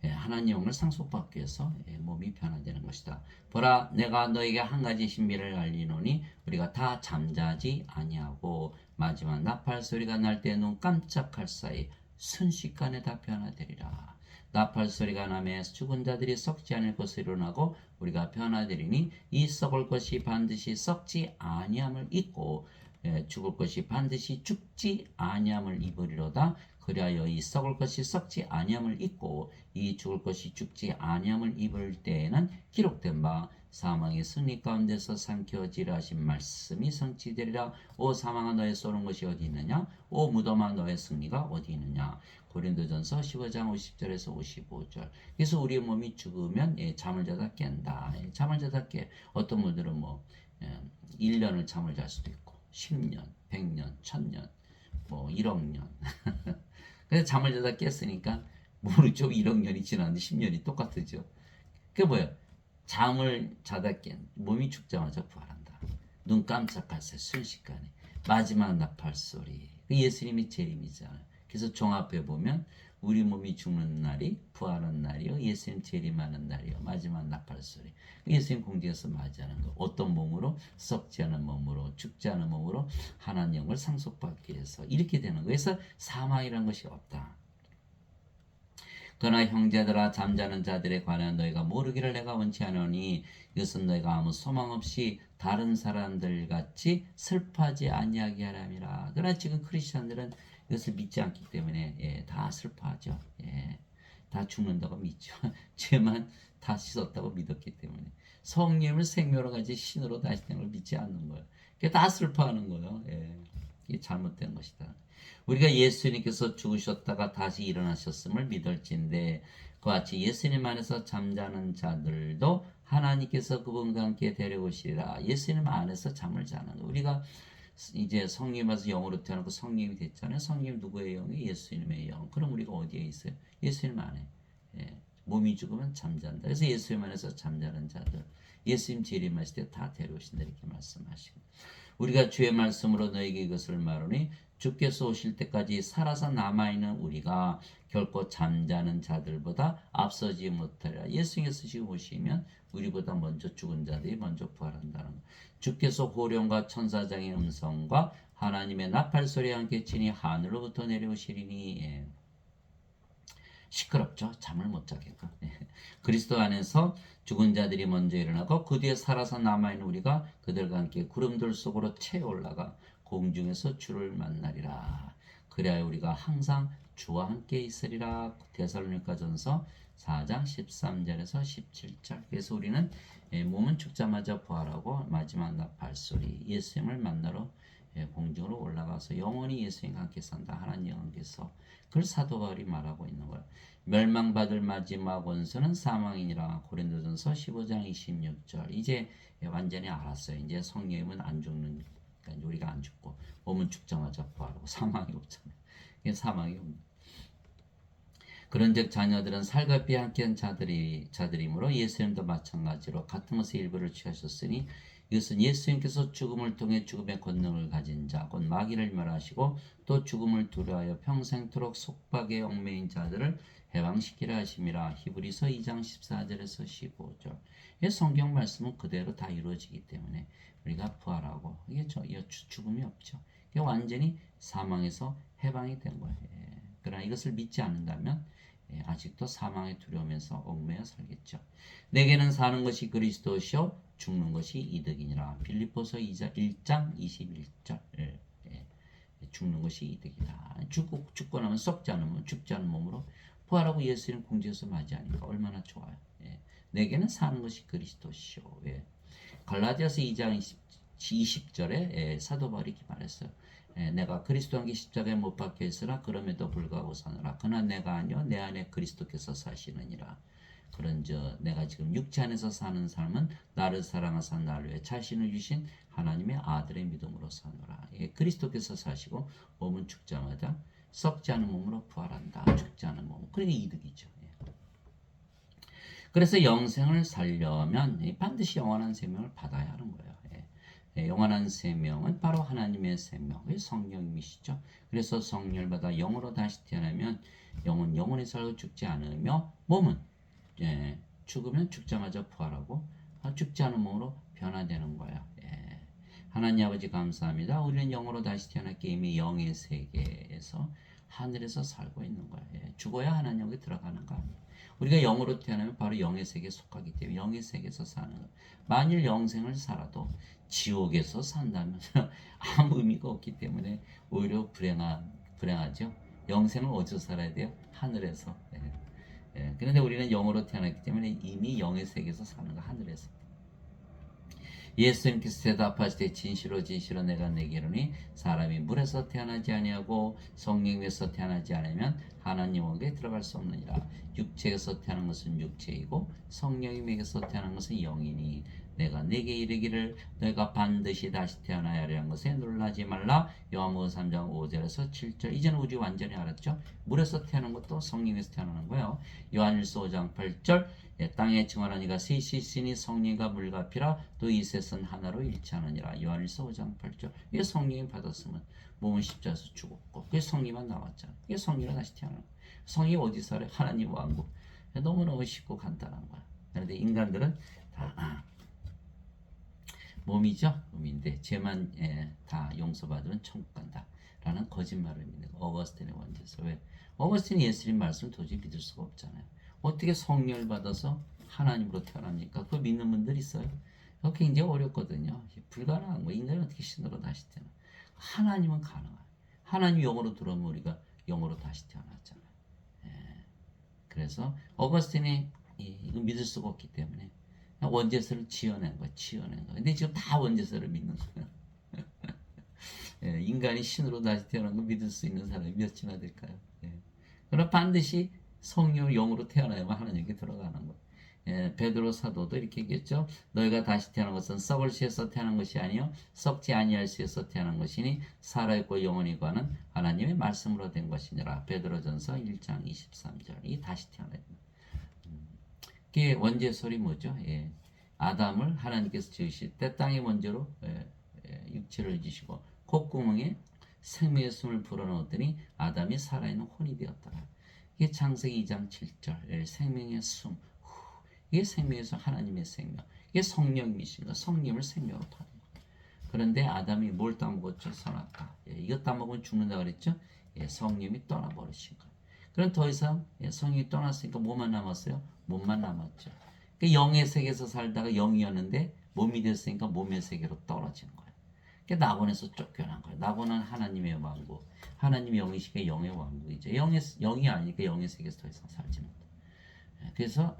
하나님 영을 상속받기 위해서 몸이 변화되는 것이다. 보라 내가 너에게 한 가지 신비를 알리노니 우리가 다 잠자지 아니하고 마지막 나팔 소리가 날 때 눈 깜짝할 사이 순식간에 다 변화되리라. 나팔 소리가 나매 죽은 자들이 썩지 않을 것을 일어나고 우리가 변화되리니 이 썩을 것이 반드시 썩지 아니함을 입고 죽을 것이 반드시 죽지 아니함을 입으리로다. 그리하여 이 썩을 것이 썩지 아니함을 입고 이 죽을 것이 죽지 아니함을 입을 때에는 기록된 바 사망의 승리 가운데서 삼켜지라 하신 말씀이 성취되리라. 오 사망아 너의 쏘는 것이 어디 있느냐? 오 무덤아 너의 승리가 어디 있느냐? 고린도전서 15장 50절에서 55절. 그래서 우리의 몸이 죽으면 잠을 자다 깬다. 잠을 자다 깨. 어떤 분들은 1년을 잠을 잘 수도 있고 10년, 100년, 1000년, 1억 년. 그래서 잠을 자다 깼으니까 모르죠. 1억 년이 지났는데 10년이 똑같으죠. 그게 뭐예요? 잠을 자다 깬 몸이 죽자마자 부활한다. 눈 깜짝할 새 순식간에 마지막 나팔 소리. 예수님이 재림이잖아요. 그래서 종합해 보면 우리 몸이 죽는 날이 부활한 날이요, 예수님 재림하는 날이요, 마지막 나팔 소리. 예수님 공중에서 맞이하는 거. 어떤 몸으로? 썩지 않은 몸으로, 죽지 않은 몸으로 하나님 영을 상속받기 위해서 이렇게 되는 거예요. 그래서 사망이라는 것이 없다. 그러나 형제들아 잠자는 자들에 관한 너희가 모르기를 내가 원치 않으니 이것은 너희가 아무 소망 없이 다른 사람들 같이 슬퍼하지 아니하게 하람이라. 그러나 지금 크리스천들은 이것을 믿지 않기 때문에 다 슬퍼하죠. 다 죽는다고 믿죠. 죄만 다 씻었다고 믿었기 때문에 성령을 생명으로 가지 신으로 다시 된 걸 믿지 않는 거예요. 그게 다 슬퍼하는 거예요. 이게 잘못된 것이다. 우리가 예수님께서 죽으셨다가 다시 일어나셨음을 믿을진데 그와 같이 예수님 안에서 잠자는 자들도 하나님께서 그분과 함께 데려오시리라. 예수님 안에서 잠을 자는 거. 우리가 이제 성령 와서 영으로 태어나고 성령이 됐잖아요. 성령 누구의 영이? 예수님의 영. 그럼 우리가 어디에 있어요? 예수님 안에. 몸이 죽으면 잠잔다. 그래서 예수님 안에서 잠자는 자들, 예수님 재림하실 때 다 데려오신다 이렇게 말씀하시고, 우리가 주의 말씀으로 너에게 이것을 말하니 주께서 오실 때까지 살아서 남아있는 우리가 결코 잠자는 자들보다 앞서지 못하리라. 예수님께서 지금 오시면 우리보다 먼저 죽은 자들이 먼저 부활한다는 것. 주께서 호령과 천사장의 음성과 하나님의 나팔 소리와 함께 친히 하늘로부터 내려오시리니. 시끄럽죠. 잠을 못 자게끔. 그리스도 안에서 죽은 자들이 먼저 일어나고 그 뒤에 살아서 남아있는 우리가 그들과 함께 구름들 속으로 채 올라가 공중에서 주를 만나리라. 그래야 우리가 항상 주와 함께 있으리라. 데살로니가전서 4장 13절에서 17절. 그래서 우리는 몸은 죽자마자 부활하고 마지막 나팔 소리 예수님을 만나러 공중으로 올라가서 영원히 예수님과 함께 산다. 하나님 영께서 그걸 사도 바울이 말하고 있는 거예요. 멸망받을 마지막 원수는 사망이니라. 고린도전서 15장 26절. 이제 완전히 알았어요. 이제 성령님은 안 죽는, 그러니까 우리가 안 죽고 몸은 죽자마자 부활하고 사망이 없잖아요. 이게 사망이 없는. 그런즉 자녀들은 살갑게 함께한 자들이므로 예수님도 마찬가지로 같은 것의 일부를 취하셨으니 이것은 예수님께서 죽음을 통해 죽음의 권능을 가진 자, 곧 마귀를 멸하시고 또 죽음을 두려워하여 평생토록 속박에 얽매인 자들을 해방시키라 하심이라. 히브리서 2장 14절에서 15절. 성경 말씀은 그대로 다 이루어지기 때문에 우리가 부활하고 이게 죽음이 없죠. 이게 완전히 사망에서 해방이 된 거예요. 그러나 이것을 믿지 않는다면 아직도 사망에 두려우면서 얽매여 살겠죠. 내게는 사는 것이 그리스도시요 죽는 것이 이득이니라. 빌립보서 1장 21절. 죽는 것이 이득이다. 죽고 나면 썩지 않은 몸, 죽지 않은 몸으로 부활하고 예수님 공중에서 맞이하니까 얼마나 좋아요. 내게는 사는 것이 그리스도시요. 예. 갈라디아서 2장 20절에 사도 바울이 이렇게 말했어요. 내가 그리스도 함께 십자가에 못 박혀 있으나 그럼에도 불구하고 사느라 그러나 내가 아니요 내 안에 그리스도께서 사시느니라. 그런즉 내가 지금 육체 안에서 사는 삶은 나를 사랑하사 나를 위해 자신을 주신 하나님의 아들의 믿음으로 사노라. 그리스도께서 사시고 몸은 죽자마자 썩지 않은 몸으로 부활한다. 죽지 않은 몸. 그러니까 이득이죠. 그래서 영생을 살려면 반드시 영원한 생명을 받아야 하는 거예요. 영원한 생명은 바로 하나님의 생명, 성령이시죠. 그래서 성령을 받아 영으로 다시 태어나면 영은 영원히 살고 죽지 않으며 몸은 죽으면 죽자마자 부활하고 죽지 않은 몸으로 변화되는 거예요. 하나님 아버지 감사합니다. 우리는 영으로 다시 태어났기 이미 영의 세계에서 하늘에서 살고 있는 거예요. 죽어야 하나님께 들어가는 거 아니에요. 우리가 영으로 태어나면 바로 영의 세계에 속하기 때문에 영의 세계에서 사는 거예요. 만일 영생을 살아도 지옥에서 산다면 아무 의미가 없기 때문에 오히려 불행하죠. 영생을 어디서 살아야 돼요? 하늘에서. 그런데 우리는 영으로 태어났기 때문에 이미 영의 세계에서 사는 거 하늘에서. 예수님께서 대답하실 때 진실로 진실로 내가 내게 이르니 사람이 물에서 태어나지 아니하고 성령에서 태어나지 않으면 하나님에게 들어갈 수 없느니라. 육체에서 태어난 것은 육체이고 성령에게서 태어난 것은 영이니 내가 내게 이르기를 너희가 반드시 다시 태어나야 하려는 것에 놀라지 말라. 요한복음 3장 5절에서 7절. 이제는 우리 완전히 알았죠. 물에서 태어난 것도 성령에서 태어나는 거예요. 요한일서 5장 8절 땅에 증언한 이가 셋이 있으니 성령과 물과 피라 또 이 셋은 하나로 일치하느니라. 요한일서 5장 8절. 이게 성령이 받았으면 몸은 십자가에서 죽었고 그게 성령만 남았잖아. 이게 성령으로 다시 태어나는 거야. 성령이 어디 살아요? 하나님 왕국. 너무너무 쉽고 간단한 거야. 그런데 인간들은 다 몸이죠. 몸인데 죄만 다 용서받으면 천국 간다 라는 거짓말을 믿는 어거스틴의 원죄서. 왜? 어거스틴이 예수님 말씀을 도저히 믿을 수가 없잖아요. 어떻게 성령을 받아서 하나님으로 태어납니까? 그거 믿는 분들 있어요. 그거 굉장히 어렵거든요. 불가능한 거. 인간이 어떻게 신으로 다시 태어나? 하나님은 가능해요. 하나님 영으로 들어오면 우리가 영으로 다시 태어났잖아요. 그래서 어거스틴이 이거 믿을 수가 없기 때문에 원죄서를 지어낸 거야. 근데 지금 다 원죄서를 믿는 거야. 인간이 신으로 다시 태어난 걸 믿을 수 있는 사람이 몇이나 될까요? 그러나 반드시 성령 영으로 태어나야만 하나님께 들어가는 거예요. 베드로 사도도 이렇게 얘기했죠. 너희가 다시 태어난 것은 썩을 수에서 태어난 것이 아니요 썩지 아니할 수에서 태어난 것이니 살아있고 영원히 거하는 하나님의 말씀으로 된 것이니라. 베드로전서 1장 23절. 이 다시 태어나야 됩니다. 그게 원죄설이 뭐죠? 아담을 하나님께서 지으실 때 땅의 원죄로 육체를 지시고 콧구멍에 생명의 숨을 불어넣었더니 아담이 살아있는 혼이 되었더라. 이게 창세기 2장 7절 생명의 숨. 이게 생명에서 하나님의 생명. 이게 성령이십니다. 성령을 생명으로 파는 거예요. 그런데 아담이 뭘 따먹었죠? 선악과. 이거 따먹으면 죽는다 그랬죠? 성령이 떠나버리신 거예요. 그럼 더 이상 성령이 떠났으니까 뭐만 남았어요? 몸만 남았죠. 그러니까 영의 세계에서 살다가 영이었는데 몸이 됐으니까 몸의 세계로 떨어진 거예요. 그러니까 낙원에서 쫓겨난 거예요. 낙원은 하나님의 왕국. 하나님의 영이시기에 영의 왕국이죠. 영이 아니니까 영의 세계에서 더 이상 살지 못해. 그래서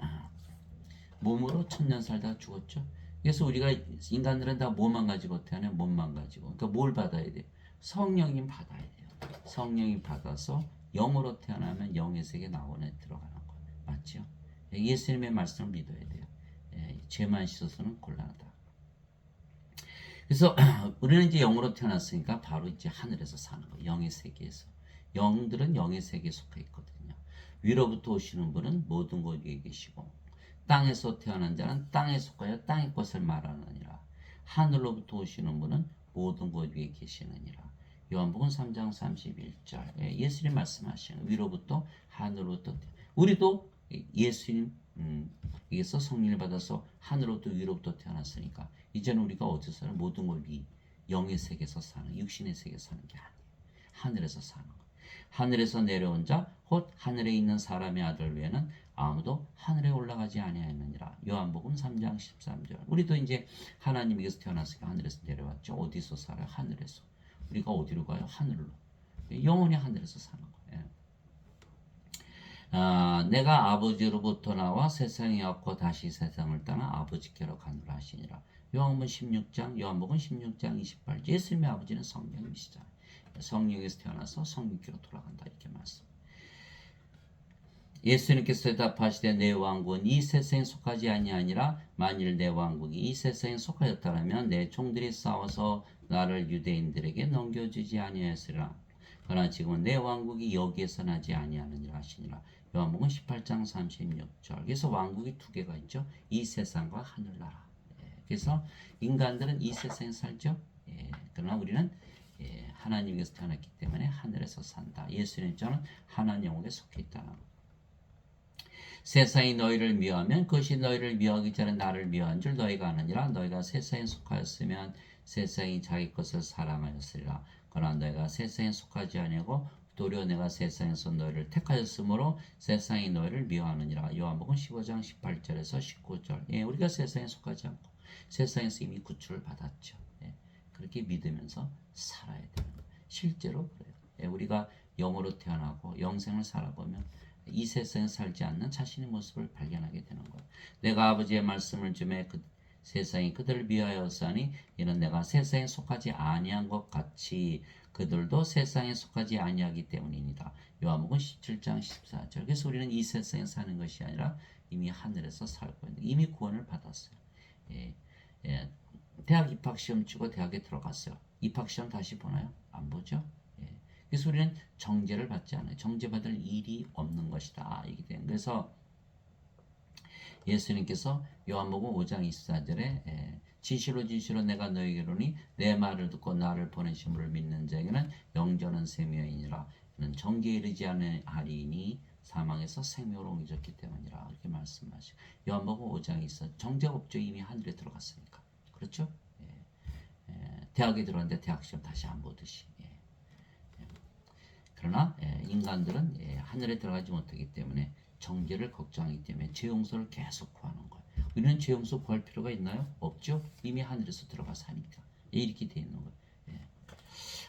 몸으로 천년 살다가 죽었죠. 그래서 우리가 인간들은 다 뭐만 가지고 태어나요? 몸만 가지고. 그러니까 뭘 받아야 돼요? 성령님 받아야 돼요. 성령이 받아서 영으로 태어나면 영의 세계 낙원에 들어가는 거예요. 맞죠? 예수님의 말씀을 믿어야 돼요. 죄만 씻어서는 곤란하다. 그래서 우리는 이제 영으로 태어났으니까 바로 이제 하늘에서 사는 거예요. 영의 세계에서. 영들은 영의 세계에 속해 있거든요. 위로부터 오시는 분은 모든 곳 위에 계시고 땅에서 태어난 자는 땅에 속하여 땅의 것을 말하느니라. 하늘로부터 오시는 분은 모든 곳 위에 계시느니라. 요한복음 3장 31절. 예수님 말씀하시는 위로부터 하늘로부터 우리도 예수님 에게서 성령을 받아서 하늘로부터 위로부터 태어났으니까 이제는 우리가 어디서 사는 모든 걸 위 영의 세계에서 사는 육신의 세계에서 사는 게 아니에요. 하늘에서 사는 거. 하늘에서 내려온 자 곧 하늘에 있는 사람의 아들 외에는 아무도 하늘에 올라가지 아니하였느니라. 요한복음 3장 13절. 우리도 이제 하나님에게서 태어났으니까 하늘에서 내려왔죠. 어디서 살아요? 하늘에서. 우리가 어디로 가요? 하늘로. 영원히 하늘에서 사는 거예요. 내가 아버지로부터 나와 세상에 왔고 다시 세상을 떠나 아버지께로 가노라 하시니라. 요한복음 16장, 요한복음 16장 28절. 예수님의 아버지는 성령이시잖아요. 성령에서 태어나서 성령께로 돌아간다 이렇게 말씀. 예수님께서 대답하시되 내 왕국은 이 세상에 속하지 아니하니라. 만일 내 왕국이 이 세상에 속하였다면 내 종들이 싸워서 나를 유대인들에게 넘겨주지 아니하였으리라. 그러나 지금은 내 왕국이 여기에서 나지 아니하느니라 하시니라. 요한복음 18장 36절. 그래서 왕국이 두 개가 있죠. 이 세상과 하늘나라. 그래서 인간들은 이 세상에 살죠. 그러나 우리는 하나님께서 태어났기 때문에 하늘에서 산다. 예수님처럼 하나님 영역에 속해 있다는 것. 세상이 너희를 미워하면 그것이 너희를 미워하기 전에 나를 미워한 줄 너희가 아느니라. 너희가 세상에 속하였으면 세상이 자기 것을 사랑하였으리라. 그러나 너희가 세상에 속하지 아니하고 도리어 내가 세상에서 너희를 택하였으므로 세상이 너희를 미워하느니라. 요한복음 15장 18절에서 19절. 우리가 세상에 속하지 않고 세상에서 이미 구출을 받았죠. 그렇게 믿으면서 살아야 되는 거예요. 실제로 그래요. 우리가 영으로 태어나고 영생을 살아보면 이 세상에 살지 않는 자신의 모습을 발견하게 되는 거예요. 내가 아버지의 말씀을 주매 세상이 그들을 미워하였으니 이는 내가 세상에 속하지 아니한 것 같이 그들도 세상에 속하지 아니하기 때문입니다. 요한복음 17장 14절. 그래서 우리는 이 세상에 사는 것이 아니라 이미 하늘에서 살고 있는, 이미 구원을 받았어요. 대학 입학시험 치고 대학에 들어갔어요. 입학시험 다시 보나요? 안 보죠? 그래서 우리는 정죄를 받지 않아요. 정죄받을 일이 없는 것이다. 이게 된. 그래서 예수님께서 요한복음 5장 24절에 진실로 진실로 내가 너희에게로니 내 말을 듣고 나를 보내신 분을 믿는 자에게는 영전한 생명이니라. 이는 정죄에 이르지 아니하리니 사망에서 생명으로 옮겨졌기 때문이라. 이렇게 말씀하시고 요한복음 5장에 있어 정죄가 없죠. 이미 하늘에 들어갔으니까. 그렇죠? 대학에 들어갔는데 대학시험 다시 안 보듯이. 그러나 인간들은 하늘에 들어가지 못하기 때문에 정죄를 걱정하기 때문에 죄 용서를 계속 구하는 거예요. 우리는 죄 용서 구할 필요가 있나요? 없죠. 이미 하늘에서 들어가서 하니까. 이렇게 돼 있는 거예요.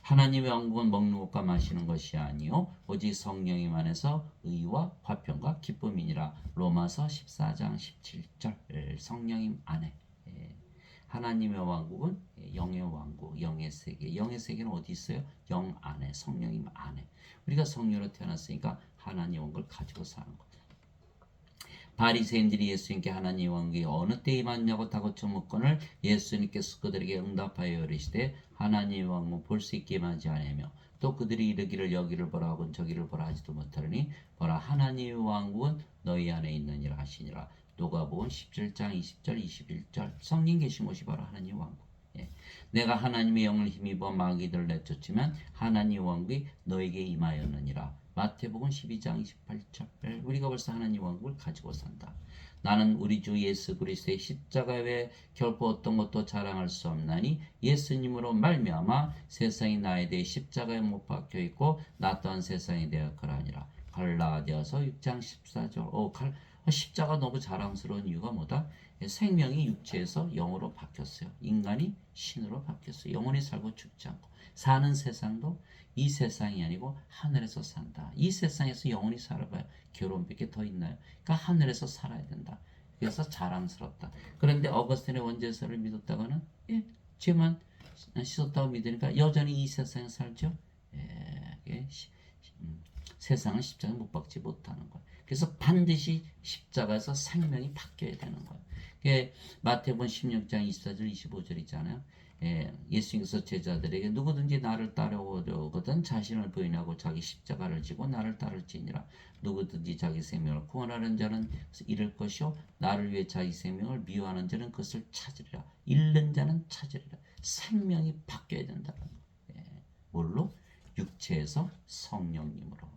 하나님의 왕국은 먹는 것과 마시는 것이 아니요 오직 성령님 안에서 의와 화평과 기쁨이니라. 로마서 14장 17절. 성령님 안에 하나님의 왕국은 영의 왕국, 영의 세계. 영의 세계는 어디 있어요? 영 안에, 성령님 안에. 우리가 성령으로 태어났으니까 하나님의 왕국을 가지고 사는 것. 바리새인들이 예수님께 하나님의 왕국이 어느 때 임하냐고 다고쳐 묻거늘 예수님께서 그들에게 응답하여 이르시되 하나님의 왕국 볼 수 있게 임하지 아니하며 또 그들이 이르기를 여기를 보라 하곤 저기를 보라 하지도 못하리니 보라 하나님의 왕국은 너희 안에 있느니라 하시니라. 누가복음 17장 20절 21절. 성령 계신 곳이 바로 하나님의 왕국. 내가 하나님의 영을 힘입어 마귀들을 내쫓으면 하나님의 왕국이 너에게 임하였느니라. 마태복음 12장 28절. 우리가 벌써 하나님의 왕국을 가지고 산다. 나는 우리 주 예수 그리스도의 십자가 외에 결코 어떤 것도 자랑할 수 없나니 예수님으로 말미암아 세상이 나에 대해 십자가에 못 박혀 있고 나 또한 세상에 대하여 그러하니라. 갈라디아서 6장 14절. 십자가 너무 자랑스러운 이유가 뭐다? 생명이 육체에서 영으로 바뀌었어요. 인간이 신으로 바뀌었어요. 영원히 살고 죽지 않고 사는 세상도 이 세상이 아니고 하늘에서 산다. 이 세상에서 영원히 살아봐야 괴로움밖에 더 있나요? 그러니까 하늘에서 살아야 된다. 그래서 자랑스럽다. 그런데 어거스틴의 원죄서를 믿었다가는 죄만 씻었다고 믿으니까 여전히 이 세상에 살죠. 세상은 십자가에 못 박지 못하는 거예요. 그래서 반드시 십자가에서 생명이 바뀌어야 되는 거예요. 마태복음 16장 24절 25절 있잖아요. 예수님께서 제자들에게 누구든지 나를 따르거든 자신을 부인하고 자기 십자가를 지고 나를 따를지니라. 누구든지 자기 생명을 구원하는 자는 잃을 것이요 나를 위해 자기 생명을 미워하는 자는 그것을 찾으리라. 잃는 자는 찾으리라. 생명이 바뀌어야 된다는 거예요. 뭘로? 육체에서 성령님으로.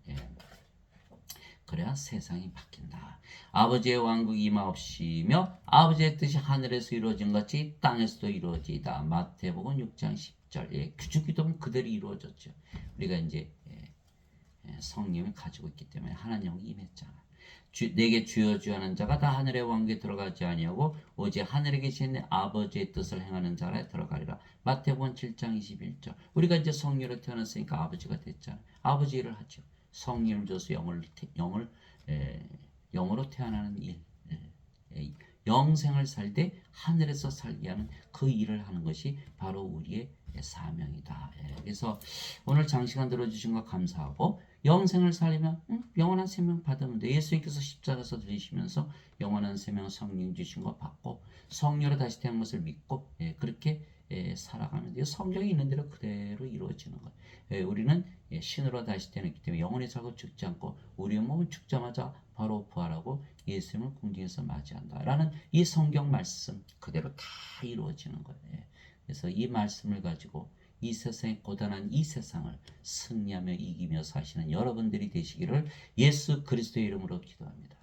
그래야 세상이 바뀐다. 아버지의 왕국이 임하옵시며 아버지의 뜻이 하늘에서 이루어진 같이 땅에서도 이루어지이다. 마태복음 6장 10절. 주기도는 그대로 이루어졌죠. 우리가 이제 성령을 가지고 있기 때문에 하나님이 임했잖아. 내게 주여 주여 하는 자가 다 하늘의 왕국에 들어가지 아니하고 오직 하늘에 계신 내 아버지의 뜻을 행하는 자라 들어가리라. 마태복음 7장 21절. 우리가 이제 성령으로 태어났으니까 아버지가 됐잖아. 아버지 일을 하죠. 성령을 줘서 영으로 태어나는 일, 영생을 살되 하늘에서 살게 하는 그 일을 하는 것이 바로 우리의 사명이다. 그래서 오늘 장시간 들어주신 거 감사하고 영생을 살리면 영원한 생명 받으면 돼. 예수님께서 십자가에서 들리시면서 영원한 생명 성령 주신 거 받고 성령으로 다시 태어난 것을 믿고 그렇게 살아가면 돼요. 성경이 있는 대로 그대로 이루어지는 거예요. 우리는 신으로 다시 태어났기 때문에 영원히 살고 죽지 않고 우리의 몸은 죽자마자 바로 부활하고 예수님을 궁중에서 맞이한다 라는 이 성경 말씀 그대로 다 이루어지는 거예요. 그래서 이 말씀을 가지고 이 세상의 고단한 이 세상을 승리하며 이기며 사시는 여러분들이 되시기를 예수 그리스도의 이름으로 기도합니다.